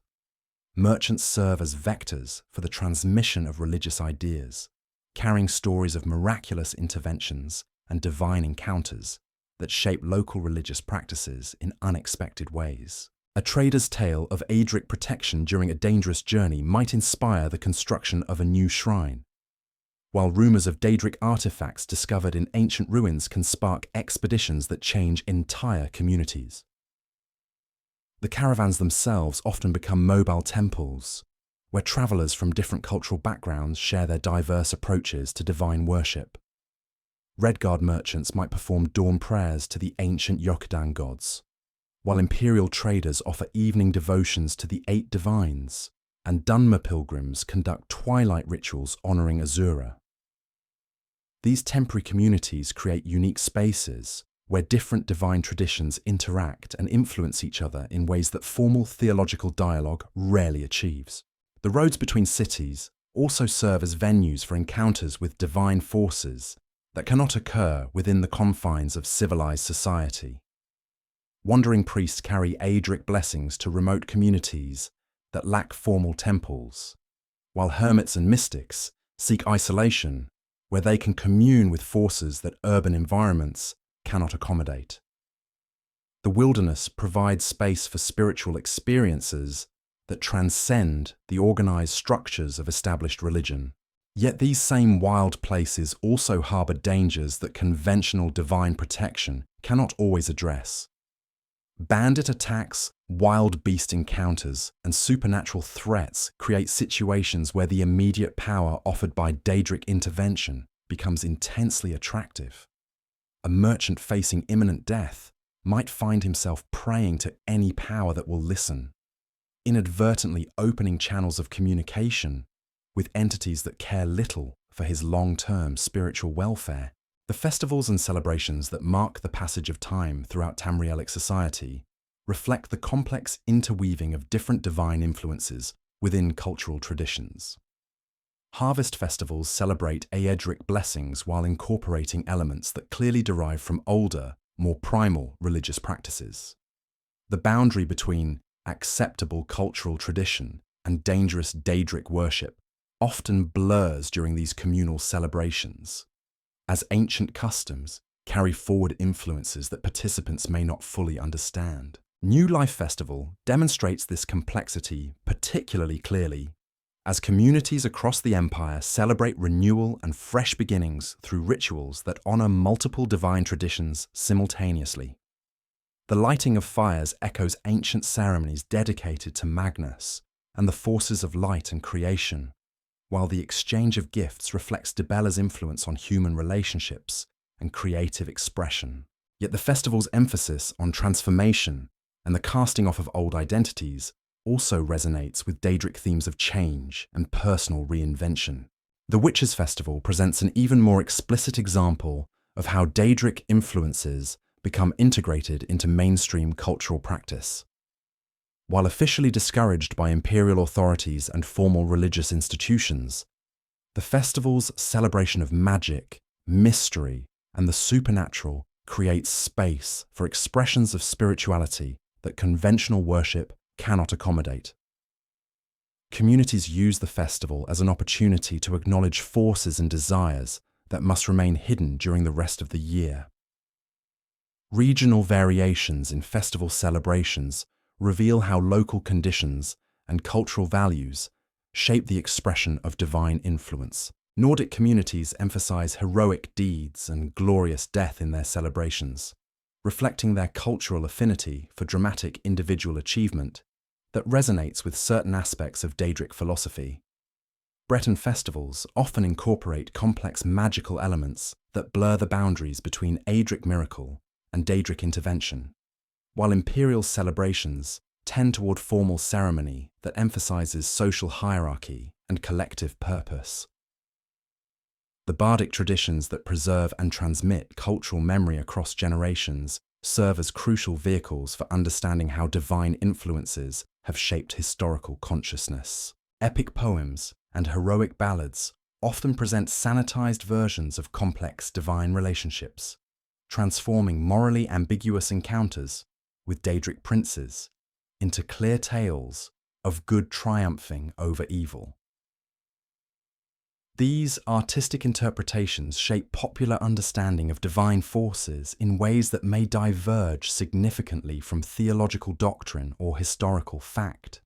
Speaker 1: Merchants serve as vectors for the transmission of religious ideas, carrying stories of miraculous interventions and divine encounters that shape local religious practices in unexpected ways. A trader's tale of Aedric protection during a dangerous journey might inspire the construction of a new shrine, while rumors of Daedric artifacts discovered in ancient ruins can spark expeditions that change entire communities. The caravans themselves often become mobile temples, where travelers from different cultural backgrounds share their diverse approaches to divine worship. Redguard merchants might perform dawn prayers to the ancient Yokdan gods, while imperial traders offer evening devotions to the 8 divines, and Dunmer pilgrims conduct twilight rituals honoring Azura. These temporary communities create unique spaces where different divine traditions interact and influence each other in ways that formal theological dialogue rarely achieves. The roads between cities also serve as venues for encounters with divine forces that cannot occur within the confines of civilized society. Wandering priests carry Aedric blessings to remote communities that lack formal temples, while hermits and mystics seek isolation where they can commune with forces that urban environments cannot accommodate. The wilderness provides space for spiritual experiences that transcend the organized structures of established religion. Yet these same wild places also harbor dangers that conventional divine protection cannot always address. Bandit attacks, wild beast encounters, and supernatural threats create situations where the immediate power offered by Daedric intervention becomes intensely attractive. A merchant facing imminent death might find himself praying to any power that will listen, inadvertently opening channels of communication with entities that care little for his long-term spiritual welfare. The festivals and celebrations that mark the passage of time throughout Tamrielic society reflect the complex interweaving of different divine influences within cultural traditions. Harvest festivals celebrate Aedric blessings while incorporating elements that clearly derive from older, more primal religious practices. The boundary between acceptable cultural tradition and dangerous Daedric worship often blurs during these communal celebrations, as ancient customs carry forward influences that participants may not fully understand. New Life Festival demonstrates this complexity particularly clearly, as communities across the Empire celebrate renewal and fresh beginnings through rituals that honor multiple divine traditions simultaneously. The lighting of fires echoes ancient ceremonies dedicated to Magnus and the forces of light and creation, while the exchange of gifts reflects Dibella's influence on human relationships and creative expression. Yet the festival's emphasis on transformation and the casting off of old identities also resonates with Daedric themes of change and personal reinvention. The Witches' Festival presents an even more explicit example of how Daedric influences become integrated into mainstream cultural practice. While officially discouraged by imperial authorities and formal religious institutions, the festival's celebration of magic, mystery, and the supernatural creates space for expressions of spirituality that conventional worship cannot accommodate. Communities use the festival as an opportunity to acknowledge forces and desires that must remain hidden during the rest of the year. Regional variations in festival celebrations reveal how local conditions and cultural values shape the expression of divine influence. Nordic communities emphasize heroic deeds and glorious death in their celebrations, reflecting their cultural affinity for dramatic individual achievement that resonates with certain aspects of Daedric philosophy. Breton festivals often incorporate complex magical elements that blur the boundaries between Aedric miracle and Daedric intervention, while imperial celebrations tend toward formal ceremony that emphasizes social hierarchy and collective purpose. The bardic traditions that preserve and transmit cultural memory across generations serve as crucial vehicles for understanding how divine influences have shaped historical consciousness. Epic poems and heroic ballads often present sanitized versions of complex divine relationships, transforming morally ambiguous encounters with Daedric princes into clear tales of good triumphing over evil. These artistic interpretations shape popular understanding of divine forces in ways that may diverge significantly from theological doctrine or historical fact.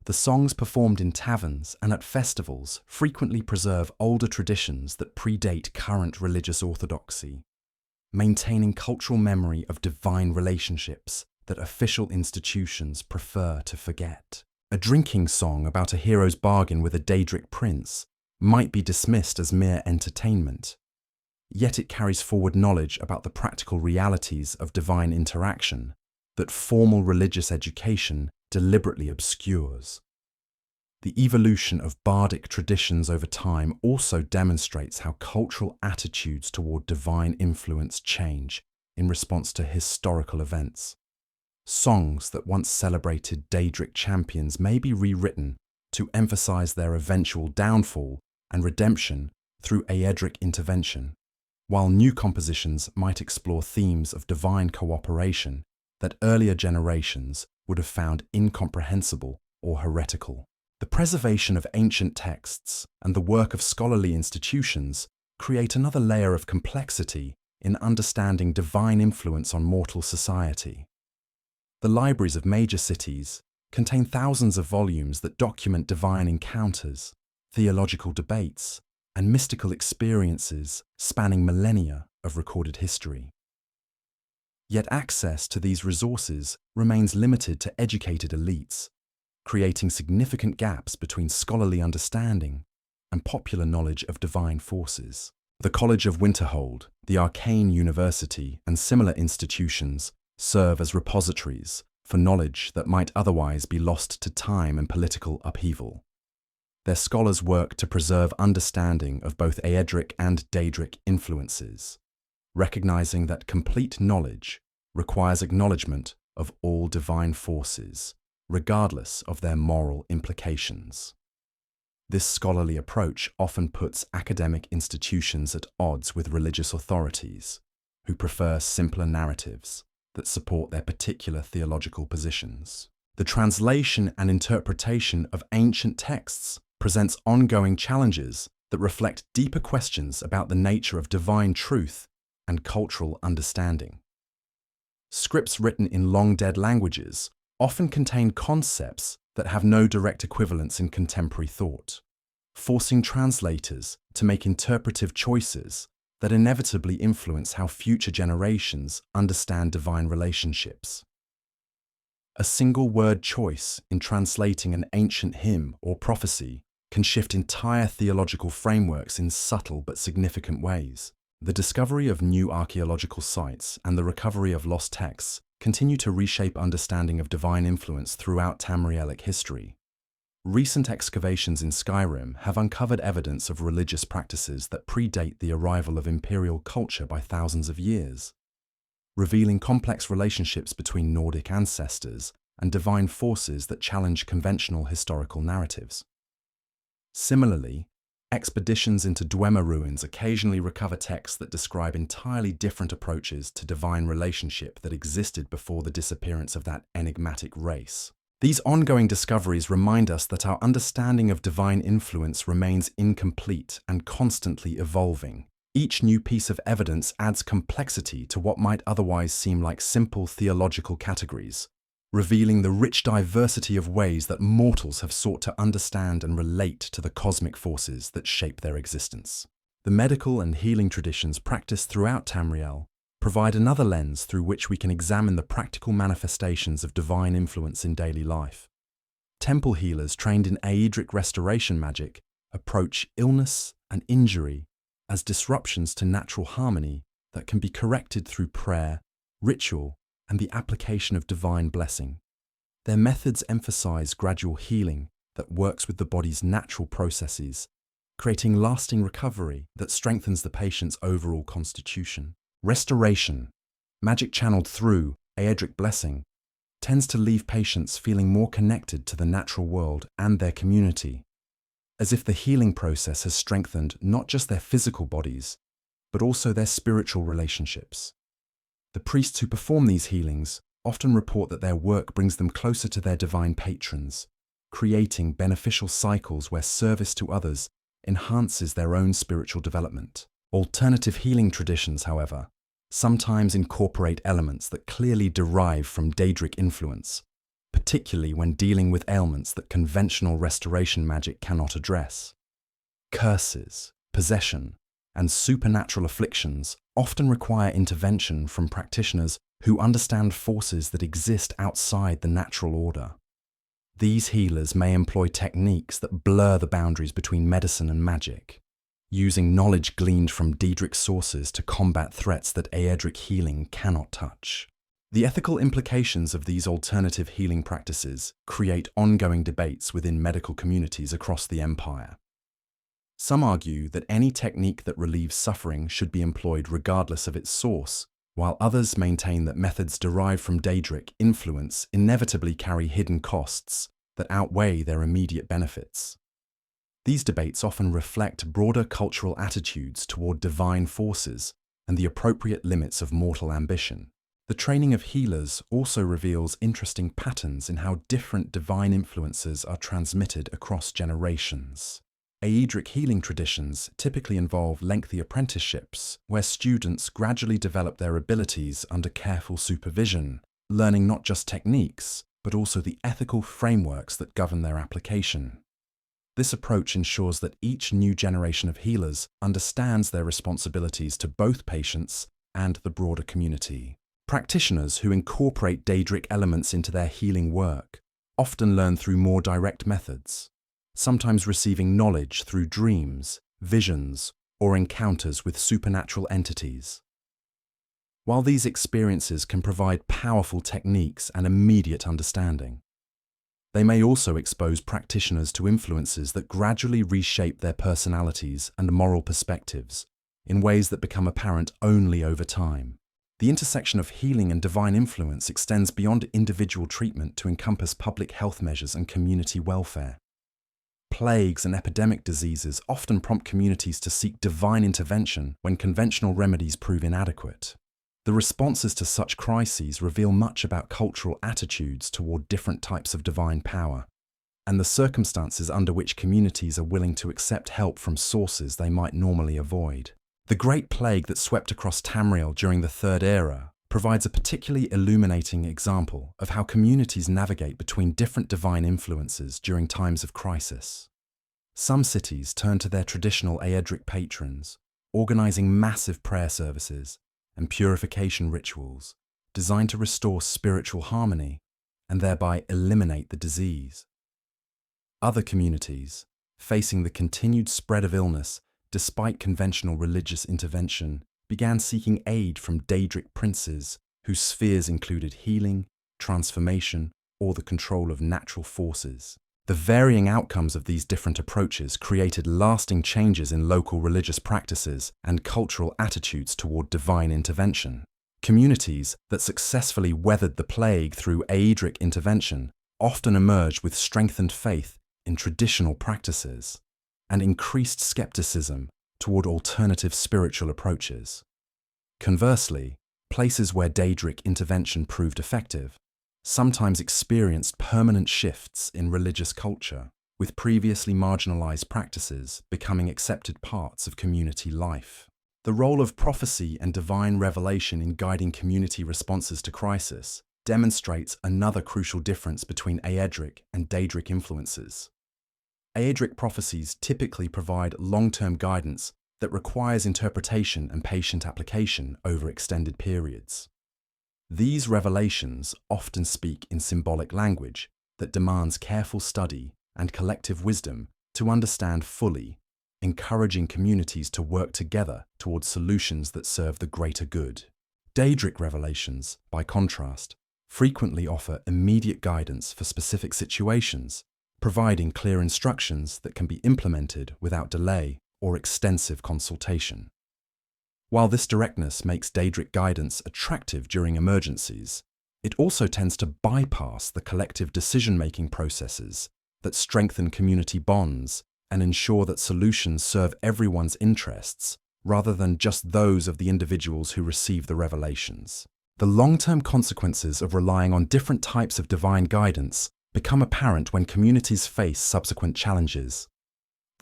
Speaker 1: The songs performed in taverns and at festivals frequently preserve older traditions that predate current religious orthodoxy, maintaining cultural memory of divine relationships that official institutions prefer to forget. A drinking song about a hero's bargain with a Daedric prince might be dismissed as mere entertainment, yet it carries forward knowledge about the practical realities of divine interaction that formal religious education deliberately obscures. The evolution of bardic traditions over time also demonstrates how cultural attitudes toward divine influence change in response to historical events. Songs that once celebrated Daedric champions may be rewritten to emphasize their eventual downfall and redemption through Aedric intervention, while new compositions might explore themes of divine cooperation that earlier generations would have found incomprehensible or heretical. The preservation of ancient texts and the work of scholarly institutions create another layer of complexity in understanding divine influence on mortal society. The libraries of major cities contain thousands of volumes that document divine encounters, theological debates, and mystical experiences spanning millennia of recorded history. Yet access to these resources remains limited to educated elites, creating significant gaps between scholarly understanding and popular knowledge of divine forces. The College of Winterhold, the Arcane University, and similar institutions serve as repositories for knowledge that might otherwise be lost to time and political upheaval. Their scholars work to preserve understanding of both Aedric and Daedric influences, recognizing that complete knowledge requires acknowledgement of all divine forces, regardless of their moral implications. This scholarly approach often puts academic institutions at odds with religious authorities, who prefer simpler narratives that support their particular theological positions. The translation and interpretation of ancient texts presents ongoing challenges that reflect deeper questions about the nature of divine truth and cultural understanding. Scripts written in long-dead languages often contain concepts that have no direct equivalents in contemporary thought, forcing translators to make interpretive choices that inevitably influence how future generations understand divine relationships. A single word choice in translating an ancient hymn or prophecy can shift entire theological frameworks in subtle but significant ways. The discovery of new archeological sites and the recovery of lost texts continue to reshape understanding of divine influence throughout Tamrielic history. Recent excavations in Skyrim have uncovered evidence of religious practices that predate the arrival of imperial culture by thousands of years, revealing complex relationships between Nordic ancestors and divine forces that challenge conventional historical narratives. Similarly, expeditions into Dwemer ruins occasionally recover texts that describe entirely different approaches to divine relationship that existed before the disappearance of that enigmatic race. These ongoing discoveries remind us that our understanding of divine influence remains incomplete and constantly evolving. Each new piece of evidence adds complexity to what might otherwise seem like simple theological categories, revealing the rich diversity of ways that mortals have sought to understand and relate to the cosmic forces that shape their existence. The medical and healing traditions practiced throughout Tamriel provide another lens through which we can examine the practical manifestations of divine influence in daily life. Temple healers trained in Aedric restoration magic approach illness and injury as disruptions to natural harmony that can be corrected through prayer, ritual, and the application of divine blessing. Their methods emphasize gradual healing that works with the body's natural processes, creating lasting recovery that strengthens the patient's overall constitution. Restoration, magic channeled through Aedric blessing, tends to leave patients feeling more connected to the natural world and their community, as if the healing process has strengthened not just their physical bodies, but also their spiritual relationships. The priests who perform these healings often report that their work brings them closer to their divine patrons, creating beneficial cycles where service to others enhances their own spiritual development. Alternative healing traditions, however, sometimes incorporate elements that clearly derive from Daedric influence, particularly when dealing with ailments that conventional restoration magic cannot address. Curses, possession, and supernatural afflictions often require intervention from practitioners who understand forces that exist outside the natural order. These healers may employ techniques that blur the boundaries between medicine and magic, using knowledge gleaned from Daedric sources to combat threats that Aedric healing cannot touch. The ethical implications of these alternative healing practices create ongoing debates within medical communities across the Empire. Some argue that any technique that relieves suffering should be employed regardless of its source, while others maintain that methods derived from Daedric influence inevitably carry hidden costs that outweigh their immediate benefits. These debates often reflect broader cultural attitudes toward divine forces and the appropriate limits of mortal ambition. The training of healers also reveals interesting patterns in how different divine influences are transmitted across generations. Aedric healing traditions typically involve lengthy apprenticeships, where students gradually develop their abilities under careful supervision, learning not just techniques, but also the ethical frameworks that govern their application. This approach ensures that each new generation of healers understands their responsibilities to both patients and the broader community. Practitioners who incorporate Daedric elements into their healing work often learn through more direct methods, sometimes receiving knowledge through dreams, visions, or encounters with supernatural entities. While these experiences can provide powerful techniques and immediate understanding, they may also expose practitioners to influences that gradually reshape their personalities and moral perspectives in ways that become apparent only over time. The intersection of healing and divine influence extends beyond individual treatment to encompass public health measures and community welfare. Plagues and epidemic diseases often prompt communities to seek divine intervention when conventional remedies prove inadequate. The responses to such crises reveal much about cultural attitudes toward different types of divine power, and the circumstances under which communities are willing to accept help from sources they might normally avoid. The Great Plague that swept across Tamriel during the Third Era provides a particularly illuminating example of how communities navigate between different divine influences during times of crisis. Some cities turn to their traditional Aedric patrons, organizing massive prayer services and purification rituals designed to restore spiritual harmony and thereby eliminate the disease. Other communities, facing the continued spread of illness despite conventional religious intervention, began seeking aid from Daedric Princes whose spheres included healing, transformation, or the control of natural forces. The varying outcomes of these different approaches created lasting changes in local religious practices and cultural attitudes toward divine intervention. Communities that successfully weathered the plague through Aedric intervention often emerged with strengthened faith in traditional practices and increased skepticism toward alternative spiritual approaches. Conversely, places where Daedric intervention proved effective sometimes experienced permanent shifts in religious culture, with previously marginalized practices becoming accepted parts of community life. The role of prophecy and divine revelation in guiding community responses to crisis demonstrates another crucial difference between Aedric and Daedric influences. Aedric prophecies typically provide long-term guidance that requires interpretation and patient application over extended periods. These revelations often speak in symbolic language that demands careful study and collective wisdom to understand fully, encouraging communities to work together towards solutions that serve the greater good. Daedric revelations, by contrast, frequently offer immediate guidance for specific situations, providing clear instructions that can be implemented without delay or extensive consultation. While this directness makes Daedric guidance attractive during emergencies, it also tends to bypass the collective decision-making processes that strengthen community bonds and ensure that solutions serve everyone's interests rather than just those of the individuals who receive the revelations. The long-term consequences of relying on different types of divine guidance become apparent when communities face subsequent challenges.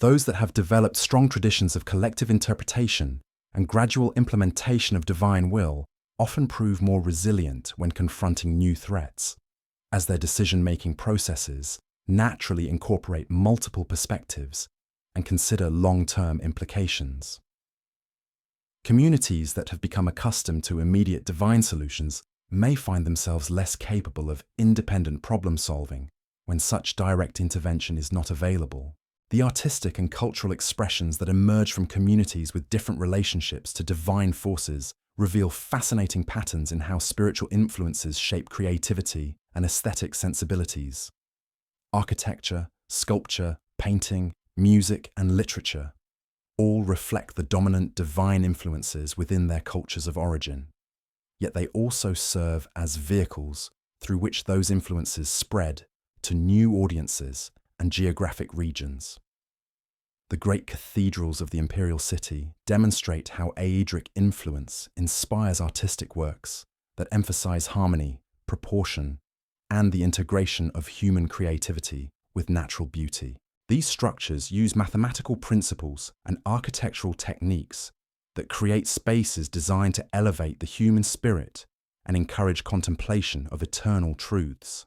Speaker 1: Those that have developed strong traditions of collective interpretation and gradual implementation of divine will often prove more resilient when confronting new threats, as their decision-making processes naturally incorporate multiple perspectives and consider long-term implications. Communities that have become accustomed to immediate divine solutions may find themselves less capable of independent problem-solving when such direct intervention is not available. The artistic and cultural expressions that emerge from communities with different relationships to divine forces reveal fascinating patterns in how spiritual influences shape creativity and aesthetic sensibilities. Architecture, sculpture, painting, music, and literature all reflect the dominant divine influences within their cultures of origin. Yet they also serve as vehicles through which those influences spread to new audiences and geographic regions. The great cathedrals of the imperial city demonstrate how Aedric influence inspires artistic works that emphasize harmony, proportion, and the integration of human creativity with natural beauty. These structures use mathematical principles and architectural techniques that create spaces designed to elevate the human spirit and encourage contemplation of eternal truths.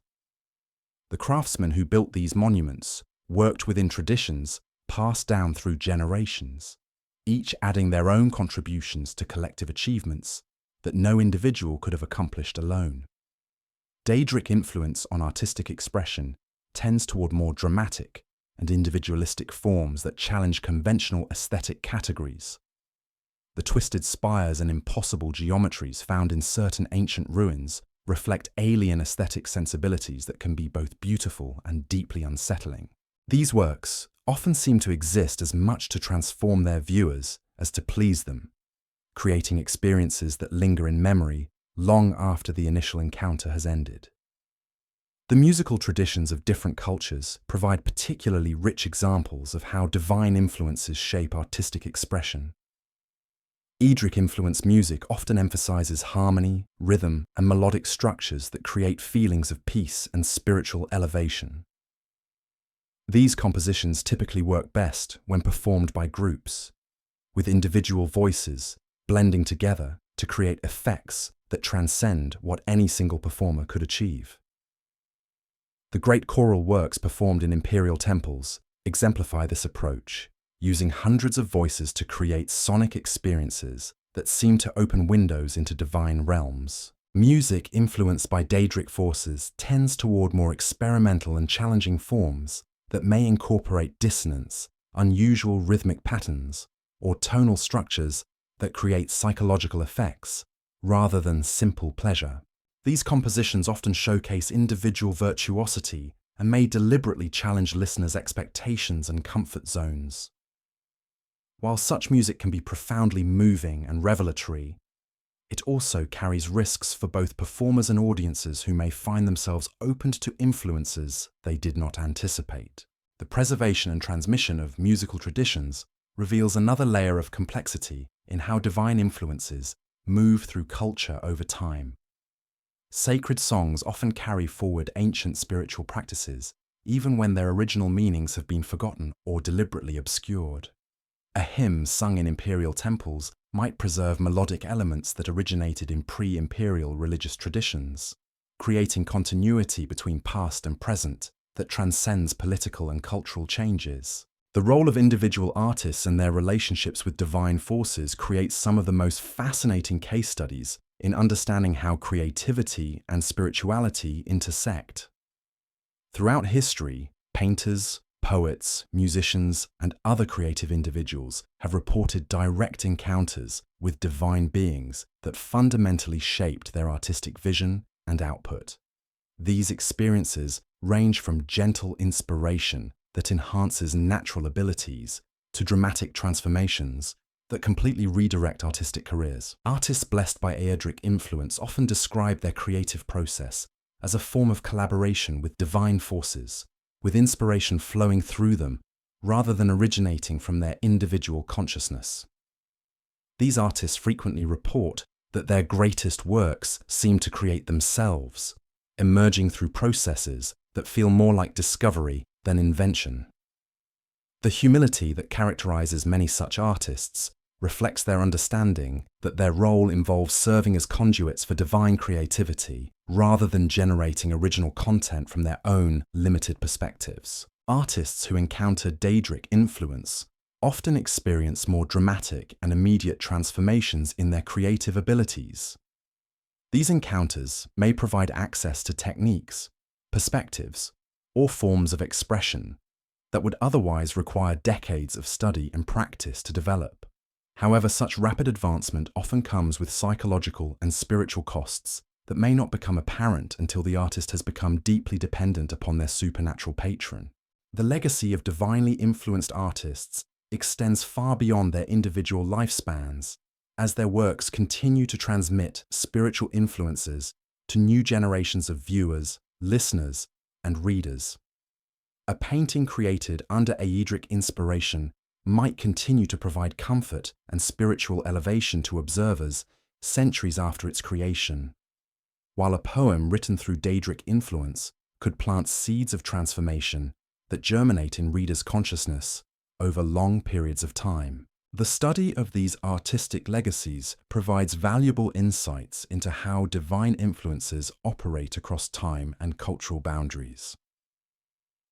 Speaker 1: The craftsmen who built these monuments worked within traditions passed down through generations, each adding their own contributions to collective achievements that no individual could have accomplished alone. Daedric influence on artistic expression tends toward more dramatic and individualistic forms that challenge conventional aesthetic categories. The twisted spires and impossible geometries found in certain ancient ruins reflect alien aesthetic sensibilities that can be both beautiful and deeply unsettling. These works often seem to exist as much to transform their viewers as to please them, creating experiences that linger in memory long after the initial encounter has ended. The musical traditions of different cultures provide particularly rich examples of how divine influences shape artistic expression. Aedric-influenced music often emphasizes harmony, rhythm, and melodic structures that create feelings of peace and spiritual elevation. These compositions typically work best when performed by groups, with individual voices blending together to create effects that transcend what any single performer could achieve. The great choral works performed in imperial temples exemplify this approach, using hundreds of voices to create sonic experiences that seem to open windows into divine realms. Music influenced by Daedric forces tends toward more experimental and challenging forms that may incorporate dissonance, unusual rhythmic patterns, or tonal structures that create psychological effects rather than simple pleasure. These compositions often showcase individual virtuosity and may deliberately challenge listeners' expectations and comfort zones. While such music can be profoundly moving and revelatory, it also carries risks for both performers and audiences who may find themselves opened to influences they did not anticipate. The preservation and transmission of musical traditions reveals another layer of complexity in how divine influences move through culture over time. Sacred songs often carry forward ancient spiritual practices, even when their original meanings have been forgotten or deliberately obscured. A hymn sung in imperial temples might preserve melodic elements that originated in pre-imperial religious traditions, creating continuity between past and present that transcends political and cultural changes. The role of individual artists and their relationships with divine forces creates some of the most fascinating case studies in understanding how creativity and spirituality intersect. Throughout history, painters, poets, musicians, and other creative individuals have reported direct encounters with divine beings that fundamentally shaped their artistic vision and output. These experiences range from gentle inspiration that enhances natural abilities to dramatic transformations that completely redirect artistic careers. Artists blessed by Aedric influence often describe their creative process as a form of collaboration with divine forces, with inspiration flowing through them rather than originating from their individual consciousness. These artists frequently report that their greatest works seem to create themselves, emerging through processes that feel more like discovery than invention. The humility that characterizes many such artists reflects their understanding that their role involves serving as conduits for divine creativity rather than generating original content from their own limited perspectives. Artists who encounter Daedric influence often experience more dramatic and immediate transformations in their creative abilities. These encounters may provide access to techniques, perspectives, or forms of expression that would otherwise require decades of study and practice to develop. However, such rapid advancement often comes with psychological and spiritual costs that may not become apparent until the artist has become deeply dependent upon their supernatural patron. The legacy of divinely influenced artists extends far beyond their individual lifespans, as their works continue to transmit spiritual influences to new generations of viewers, listeners, and readers. A painting created under Aedric inspiration might continue to provide comfort and spiritual elevation to observers centuries after its creation, while a poem written through Daedric influence could plant seeds of transformation that germinate in readers' consciousness over long periods of time. The study of these artistic legacies provides valuable insights into how divine influences operate across time and cultural boundaries.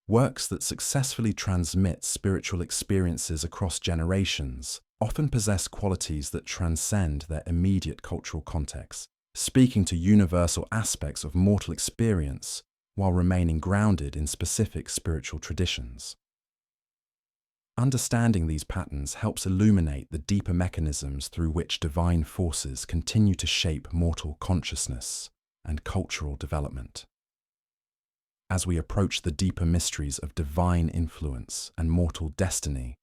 Speaker 1: Works that successfully transmit spiritual experiences across generations often possess qualities that transcend their immediate cultural context, speaking to universal aspects of mortal experience while remaining grounded in specific spiritual traditions. Understanding these patterns helps illuminate the deeper mechanisms through which divine forces continue to shape mortal consciousness and cultural development. As we approach the deeper mysteries of divine influence and mortal destiny,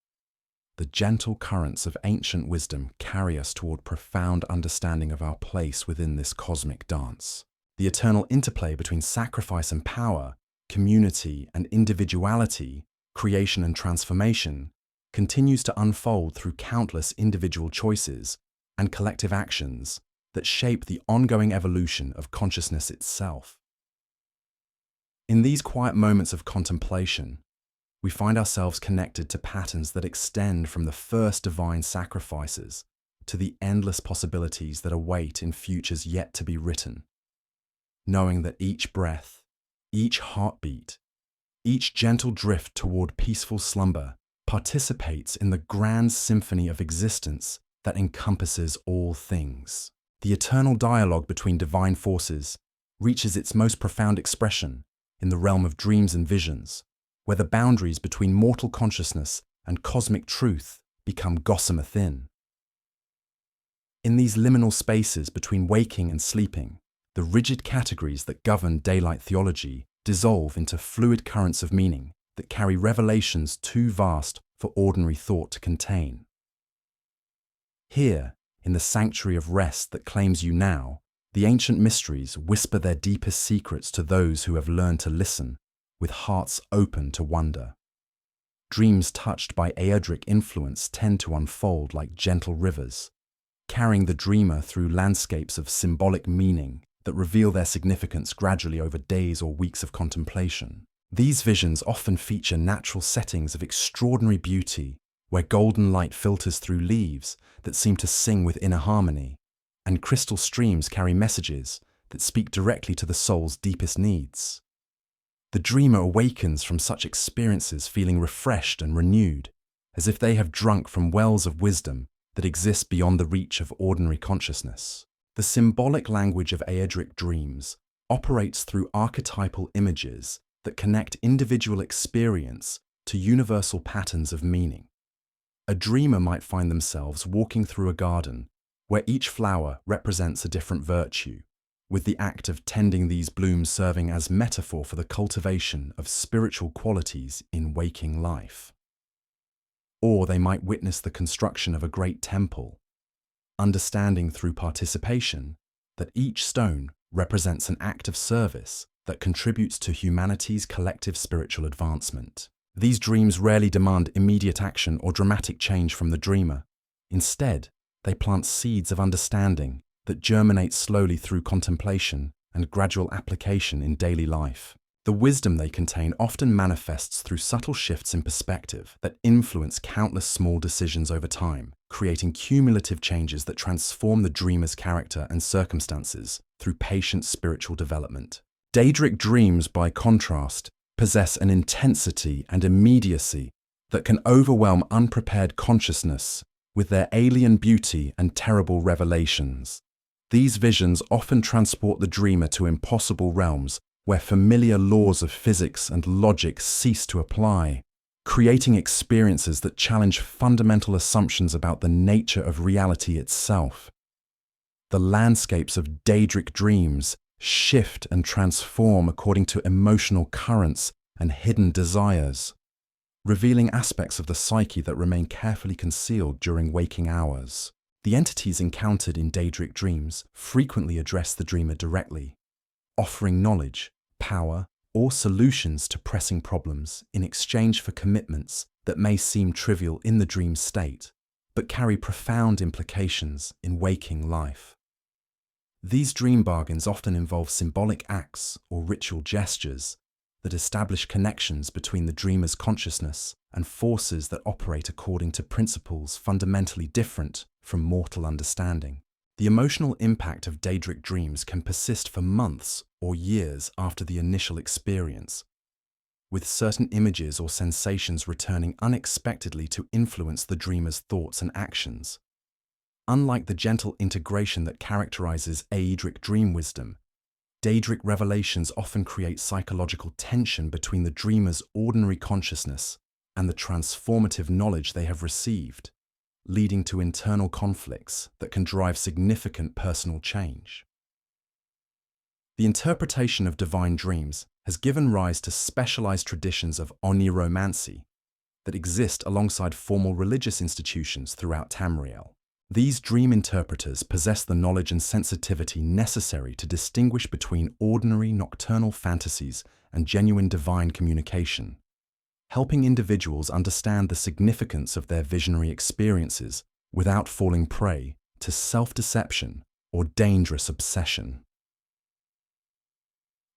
Speaker 1: the gentle currents of ancient wisdom carry us toward profound understanding of our place within this cosmic dance. The eternal interplay between sacrifice and power, community and individuality, creation and transformation, continues to unfold through countless individual choices and collective actions that shape the ongoing evolution of consciousness itself. In these quiet moments of contemplation, we find ourselves connected to patterns that extend from the first divine sacrifices to the endless possibilities that await in futures yet to be written, knowing that each breath, each heartbeat, each gentle drift toward peaceful slumber participates in the grand symphony of existence that encompasses all things. The eternal dialogue between divine forces reaches its most profound expression in the realm of dreams and visions, where the boundaries between mortal consciousness and cosmic truth become gossamer thin. In these liminal spaces between waking and sleeping, the rigid categories that govern daylight theology dissolve into fluid currents of meaning that carry revelations too vast for ordinary thought to contain. Here, in the sanctuary of rest that claims you now, the ancient mysteries whisper their deepest secrets to those who have learned to listen, with hearts open to wonder. Dreams touched by Aedric influence tend to unfold like gentle rivers, carrying the dreamer through landscapes of symbolic meaning that reveal their significance gradually over days or weeks of contemplation. These visions often feature natural settings of extraordinary beauty, where golden light filters through leaves that seem to sing with inner harmony, and crystal streams carry messages that speak directly to the soul's deepest needs. The dreamer awakens from such experiences feeling refreshed and renewed, as if they have drunk from wells of wisdom that exist beyond the reach of ordinary consciousness. The symbolic language of Aedric dreams operates through archetypal images that connect individual experience to universal patterns of meaning. A dreamer might find themselves walking through a garden where each flower represents a different virtue, with the act of tending these blooms serving as metaphor for the cultivation of spiritual qualities in waking life. Or they might witness the construction of a great temple, understanding through participation that each stone represents an act of service that contributes to humanity's collective spiritual advancement. These dreams rarely demand immediate action or dramatic change from the dreamer. Instead, they plant seeds of understanding that germinate slowly through contemplation and gradual application in daily life. The wisdom they contain often manifests through subtle shifts in perspective that influence countless small decisions over time, creating cumulative changes that transform the dreamer's character and circumstances through patient spiritual development. Daedric dreams, by contrast, possess an intensity and immediacy that can overwhelm unprepared consciousness with their alien beauty and terrible revelations. These visions often transport the dreamer to impossible realms where familiar laws of physics and logic cease to apply, creating experiences that challenge fundamental assumptions about the nature of reality itself. The landscapes of Daedric dreams shift and transform according to emotional currents and hidden desires, revealing aspects of the psyche that remain carefully concealed during waking hours. The entities encountered in Daedric dreams frequently address the dreamer directly, offering knowledge, power, or solutions to pressing problems in exchange for commitments that may seem trivial in the dream state, but carry profound implications in waking life. These dream bargains often involve symbolic acts or ritual gestures that establish connections between the dreamer's consciousness and forces that operate according to principles fundamentally different from mortal understanding. The emotional impact of Daedric dreams can persist for months or years after the initial experience, with certain images or sensations returning unexpectedly to influence the dreamer's thoughts and actions. Unlike the gentle integration that characterizes Aedric dream wisdom, Daedric revelations often create psychological tension between the dreamer's ordinary consciousness and the transformative knowledge they have received, leading to internal conflicts that can drive significant personal change. The interpretation of divine dreams has given rise to specialized traditions of oniromancy that exist alongside formal religious institutions throughout Tamriel. These dream interpreters possess the knowledge and sensitivity necessary to distinguish between ordinary nocturnal fantasies and genuine divine communication, helping individuals understand the significance of their visionary experiences without falling prey to self-deception or dangerous obsession.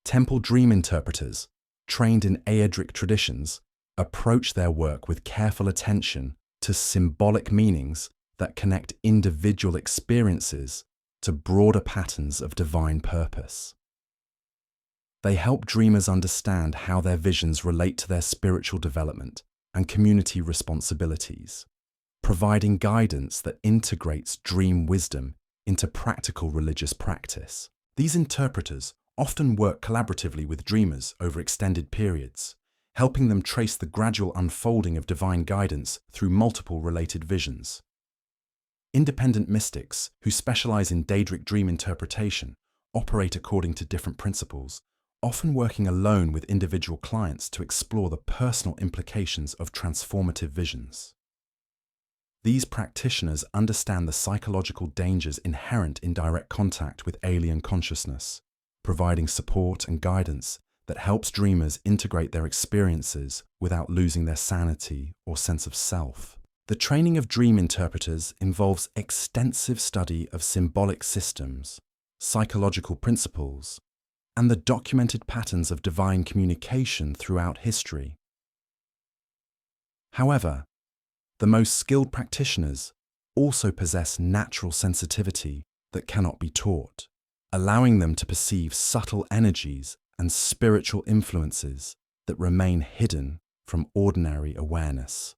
Speaker 1: Temple dream interpreters, trained in Aedric traditions, approach their work with careful attention to symbolic meanings that connect individual experiences to broader patterns of divine purpose. They help dreamers understand how their visions relate to their spiritual development and community responsibilities, providing guidance that integrates dream wisdom into practical religious practice. These interpreters often work collaboratively with dreamers over extended periods, helping them trace the gradual unfolding of divine guidance through multiple related visions. Independent mystics who specialize in Daedric dream interpretation operate according to different principles, often working alone with individual clients to explore the personal implications of transformative visions. These practitioners understand the psychological dangers inherent in direct contact with alien consciousness, providing support and guidance that helps dreamers integrate their experiences without losing their sanity or sense of self. The training of dream interpreters involves extensive study of symbolic systems, psychological principles, and the documented patterns of divine communication throughout history. However, the most skilled practitioners also possess natural sensitivity that cannot be taught, allowing them to perceive subtle energies and spiritual influences that remain hidden from ordinary awareness.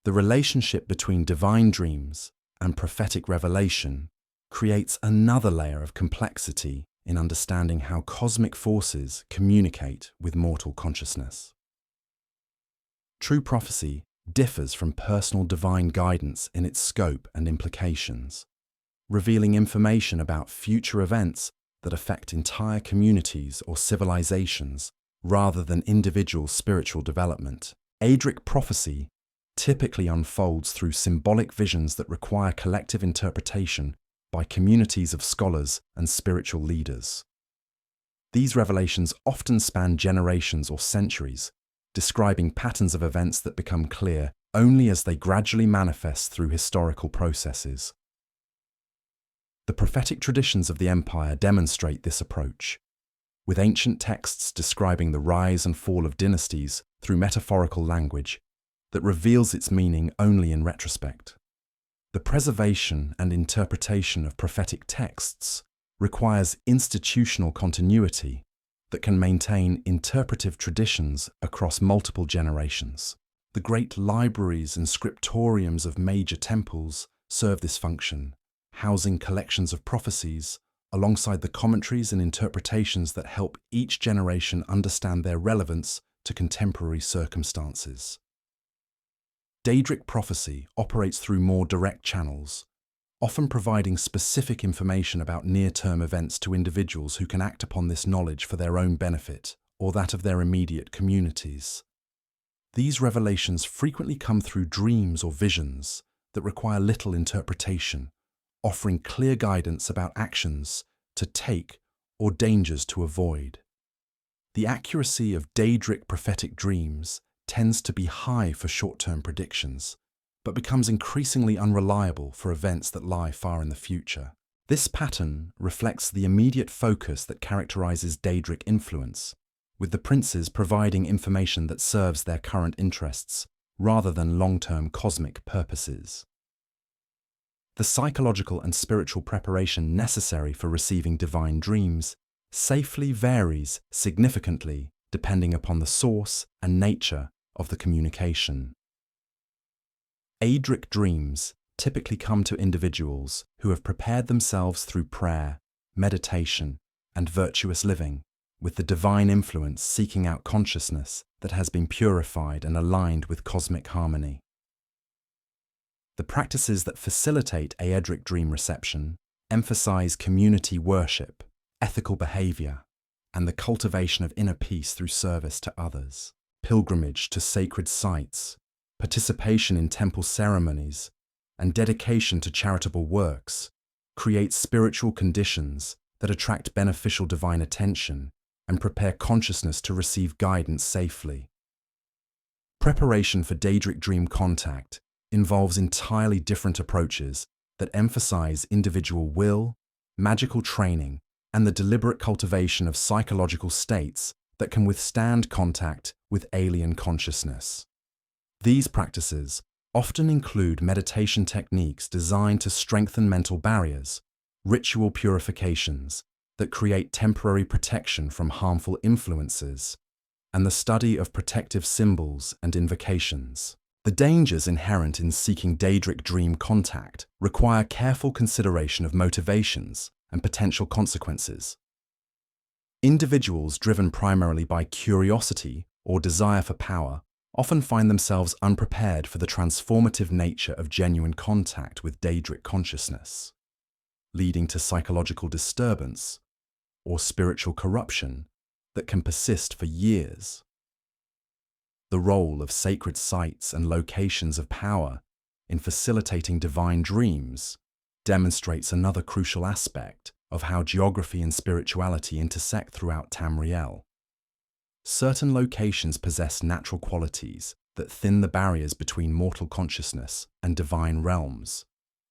Speaker 1: The relationship between divine dreams and prophetic revelation creates another layer of complexity in understanding how cosmic forces communicate with mortal consciousness. True prophecy differs from personal divine guidance in its scope and implications, revealing information about future events that affect entire communities or civilizations rather than individual spiritual development. Aedric prophecy typically unfolds through symbolic visions that require collective interpretation by communities of scholars and spiritual leaders. These revelations often span generations or centuries, describing patterns of events that become clear only as they gradually manifest through historical processes. The prophetic traditions of the empire demonstrate this approach, with ancient texts describing the rise and fall of dynasties through metaphorical language that reveals its meaning only in retrospect. The preservation and interpretation of prophetic texts requires institutional continuity that can maintain interpretive traditions across multiple generations. The great libraries and scriptoriums of major temples serve this function, housing collections of prophecies alongside the commentaries and interpretations that help each generation understand their relevance to contemporary circumstances. Daedric prophecy operates through more direct channels, often providing specific information about near-term events to individuals who can act upon this knowledge for their own benefit or that of their immediate communities. These revelations frequently come through dreams or visions that require little interpretation, offering clear guidance about actions to take or dangers to avoid. The accuracy of Daedric prophetic dreams tends to be high for short-term predictions, but becomes increasingly unreliable for events that lie far in the future. This pattern reflects the immediate focus that characterizes Daedric influence, with the princes providing information that serves their current interests rather than long-term cosmic purposes. The psychological and spiritual preparation necessary for receiving divine dreams safely varies significantly depending upon the source and nature of the communication. Aedric dreams typically come to individuals who have prepared themselves through prayer, meditation, and virtuous living, with the divine influence seeking out consciousness that has been purified and aligned with cosmic harmony. The practices that facilitate Aedric dream reception emphasize community worship, ethical behavior, and the cultivation of inner peace through service to others. Pilgrimage to sacred sites, participation in temple ceremonies, and dedication to charitable works create spiritual conditions that attract beneficial divine attention and prepare consciousness to receive guidance safely. Preparation for Daedric dream contact involves entirely different approaches that emphasize individual will, magical training, and the deliberate cultivation of psychological states that can withstand contact with alien consciousness. These practices often include meditation techniques designed to strengthen mental barriers, ritual purifications that create temporary protection from harmful influences, and the study of protective symbols and invocations. The dangers inherent in seeking Daedric dream contact require careful consideration of motivations and potential consequences. Individuals driven primarily by curiosity or desire for power often find themselves unprepared for the transformative nature of genuine contact with Daedric consciousness, leading to psychological disturbance or spiritual corruption that can persist for years. The role of sacred sites and locations of power in facilitating divine dreams demonstrates another crucial aspect of how geography and spirituality intersect throughout Tamriel. Certain locations possess natural qualities that thin the barriers between mortal consciousness and divine realms,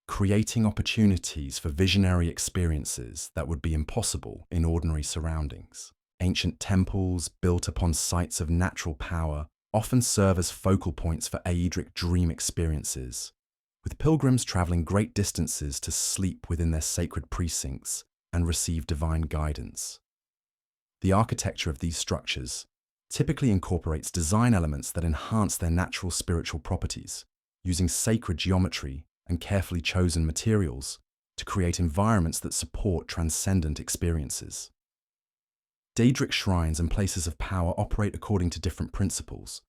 Speaker 1: creating opportunities for visionary experiences that would be impossible in ordinary surroundings. Ancient temples built upon sites of natural power often serve as focal points for Aedric dream experiences, with pilgrims traveling great distances to sleep within their sacred precincts and receive divine guidance. The architecture of these structures typically incorporates design elements that enhance their natural spiritual properties, using sacred geometry and carefully chosen materials to create environments that support transcendent experiences. Daedric shrines and places of power operate according to different principles,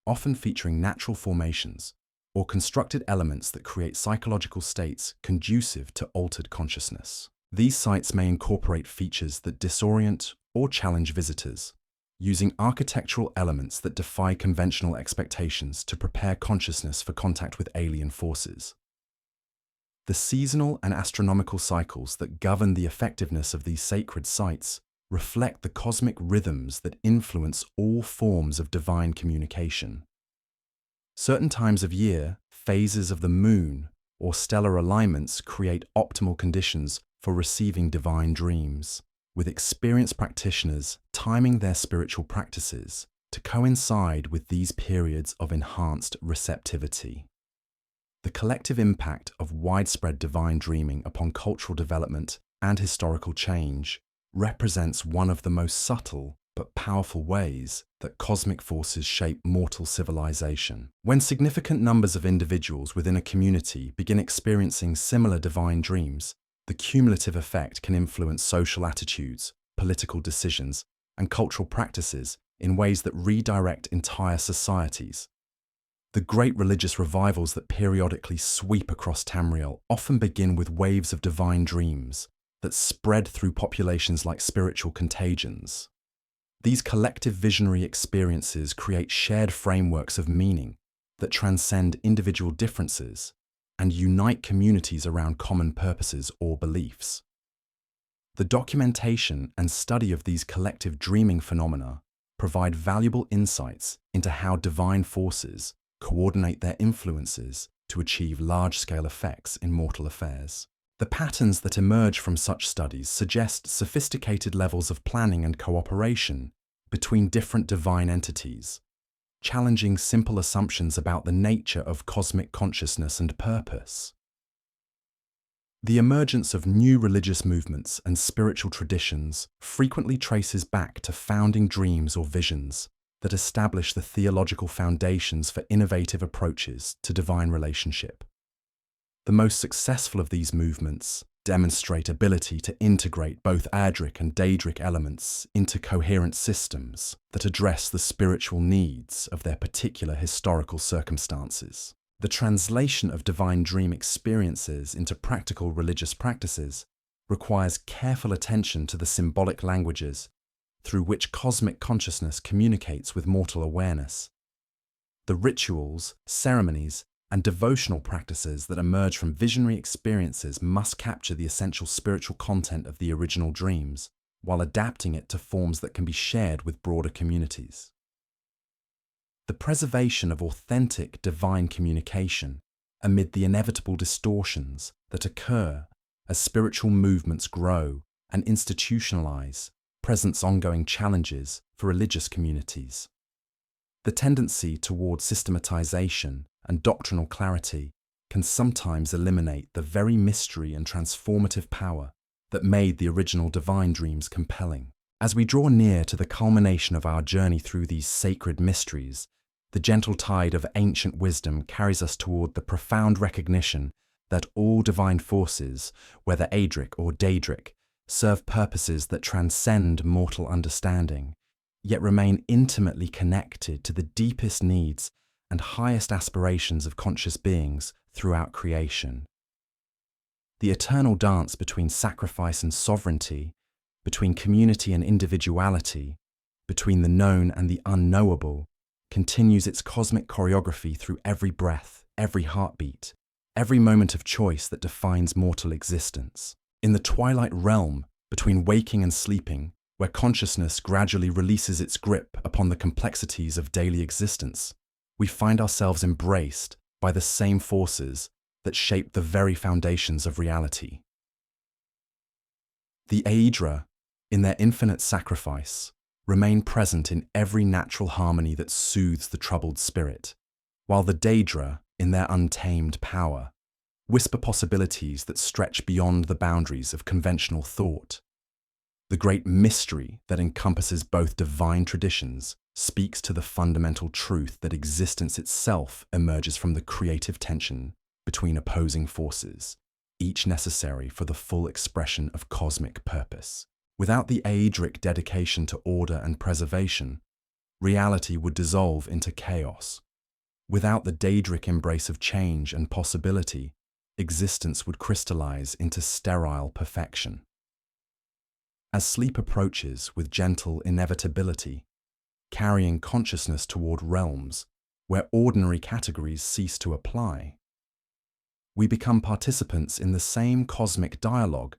Speaker 1: often featuring natural formations or constructed elements that create psychological states conducive to altered consciousness. These sites may incorporate features that disorient or challenge visitors, using architectural elements that defy conventional expectations to prepare consciousness for contact with alien forces. The seasonal and astronomical cycles that govern the effectiveness of these sacred sites reflect the cosmic rhythms that influence all forms of divine communication. Certain times of year, phases of the moon, or stellar alignments create optimal conditions for receiving divine dreams, with experienced practitioners timing their spiritual practices to coincide with these periods of enhanced receptivity. The collective impact of widespread divine dreaming upon cultural development and historical change represents one of the most subtle but powerful ways that cosmic forces shape mortal civilization. When significant numbers of individuals within a community begin experiencing similar divine dreams, the cumulative effect can influence social attitudes, political decisions, and cultural practices in ways that redirect entire societies. The great religious revivals that periodically sweep across Tamriel often begin with waves of divine dreams that spread through populations like spiritual contagions. These collective visionary experiences create shared frameworks of meaning that transcend individual differences and unite communities around common purposes or beliefs. The documentation and study of these collective dreaming phenomena provide valuable insights into how divine forces coordinate their influences to achieve large-scale effects in mortal affairs. The patterns that emerge from such studies suggest sophisticated levels of planning and cooperation between different divine entities, challenging simple assumptions about the nature of cosmic consciousness and purpose. The emergence of new religious movements and spiritual traditions frequently traces back to founding dreams or visions that establish the theological foundations for innovative approaches to divine relationship. The most successful of these movements demonstrate ability to integrate both Aedric and Daedric elements into coherent systems that address the spiritual needs of their particular historical circumstances. The translation of divine dream experiences into practical religious practices requires careful attention to the symbolic languages through which cosmic consciousness communicates with mortal awareness. The rituals, ceremonies, and devotional practices that emerge from visionary experiences must capture the essential spiritual content of the original dreams, while adapting it to forms that can be shared with broader communities. The preservation of authentic divine communication amid the inevitable distortions that occur as spiritual movements grow and institutionalize presents ongoing challenges for religious communities. The tendency toward systematization and doctrinal clarity can sometimes eliminate the very mystery and transformative power that made the original divine dreams compelling. As we draw near to the culmination of our journey through these sacred mysteries, the gentle tide of ancient wisdom carries us toward the profound recognition that all divine forces, whether Aedric or Daedric, serve purposes that transcend mortal understanding, yet remain intimately connected to the deepest needs and highest aspirations of conscious beings throughout creation. The eternal dance between sacrifice and sovereignty, between community and individuality, between the known and the unknowable, continues its cosmic choreography through every breath, every heartbeat, every moment of choice that defines mortal existence. In the twilight realm, between waking and sleeping, where consciousness gradually releases its grip upon the complexities of daily existence, we find ourselves embraced by the same forces that shape the very foundations of reality. The Aedra, in their infinite sacrifice, remain present in every natural harmony that soothes the troubled spirit, while the Daedra, in their untamed power, whisper possibilities that stretch beyond the boundaries of conventional thought. The great mystery that encompasses both divine traditions speaks to the fundamental truth that existence itself emerges from the creative tension between opposing forces, each necessary for the full expression of cosmic purpose. Without the Aedric dedication to order and preservation, reality would dissolve into chaos. Without the Daedric embrace of change and possibility, existence would crystallize into sterile perfection. As sleep approaches with gentle inevitability, carrying consciousness toward realms where ordinary categories cease to apply, we become participants in the same cosmic dialogue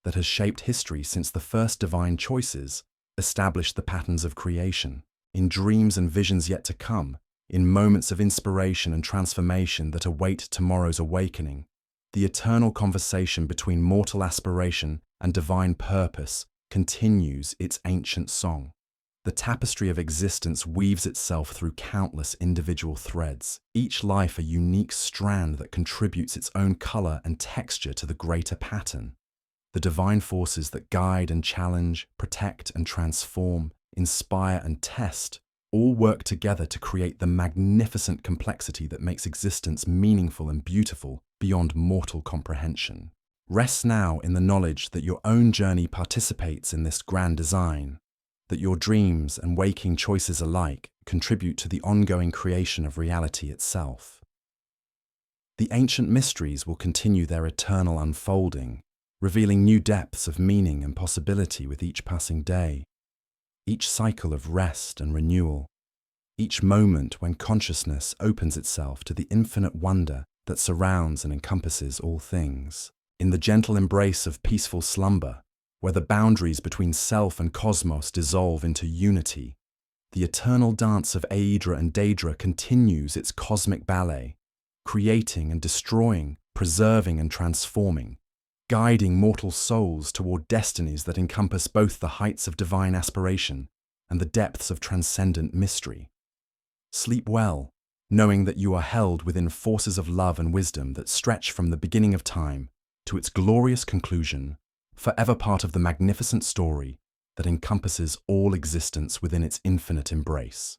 Speaker 1: that has shaped history since the first divine choices established the patterns of creation. In dreams and visions yet to come, in moments of inspiration and transformation that await tomorrow's awakening, the eternal conversation between mortal aspiration and divine purpose continues its ancient song. The tapestry of existence weaves itself through countless individual threads, each life a unique strand that contributes its own color and texture to the greater pattern. The divine forces that guide and challenge, protect and transform, inspire and test, all work together to create the magnificent complexity that makes existence meaningful and beautiful beyond mortal comprehension. Rest now in the knowledge that your own journey participates in this grand design, that your dreams and waking choices alike contribute to the ongoing creation of reality itself. The ancient mysteries will continue their eternal unfolding, revealing new depths of meaning and possibility with each passing day, each cycle of rest and renewal, each moment when consciousness opens itself to the infinite wonder that surrounds and encompasses all things. In the gentle embrace of peaceful slumber, where the boundaries between self and cosmos dissolve into unity, the eternal dance of Aedra and Daedra continues its cosmic ballet, creating and destroying, preserving and transforming, guiding mortal souls toward destinies that encompass both the heights of divine aspiration and the depths of transcendent mystery. Sleep well, knowing that you are held within forces of love and wisdom that stretch from the beginning of time to its glorious conclusion, forever part of the magnificent story that encompasses all existence within its infinite embrace.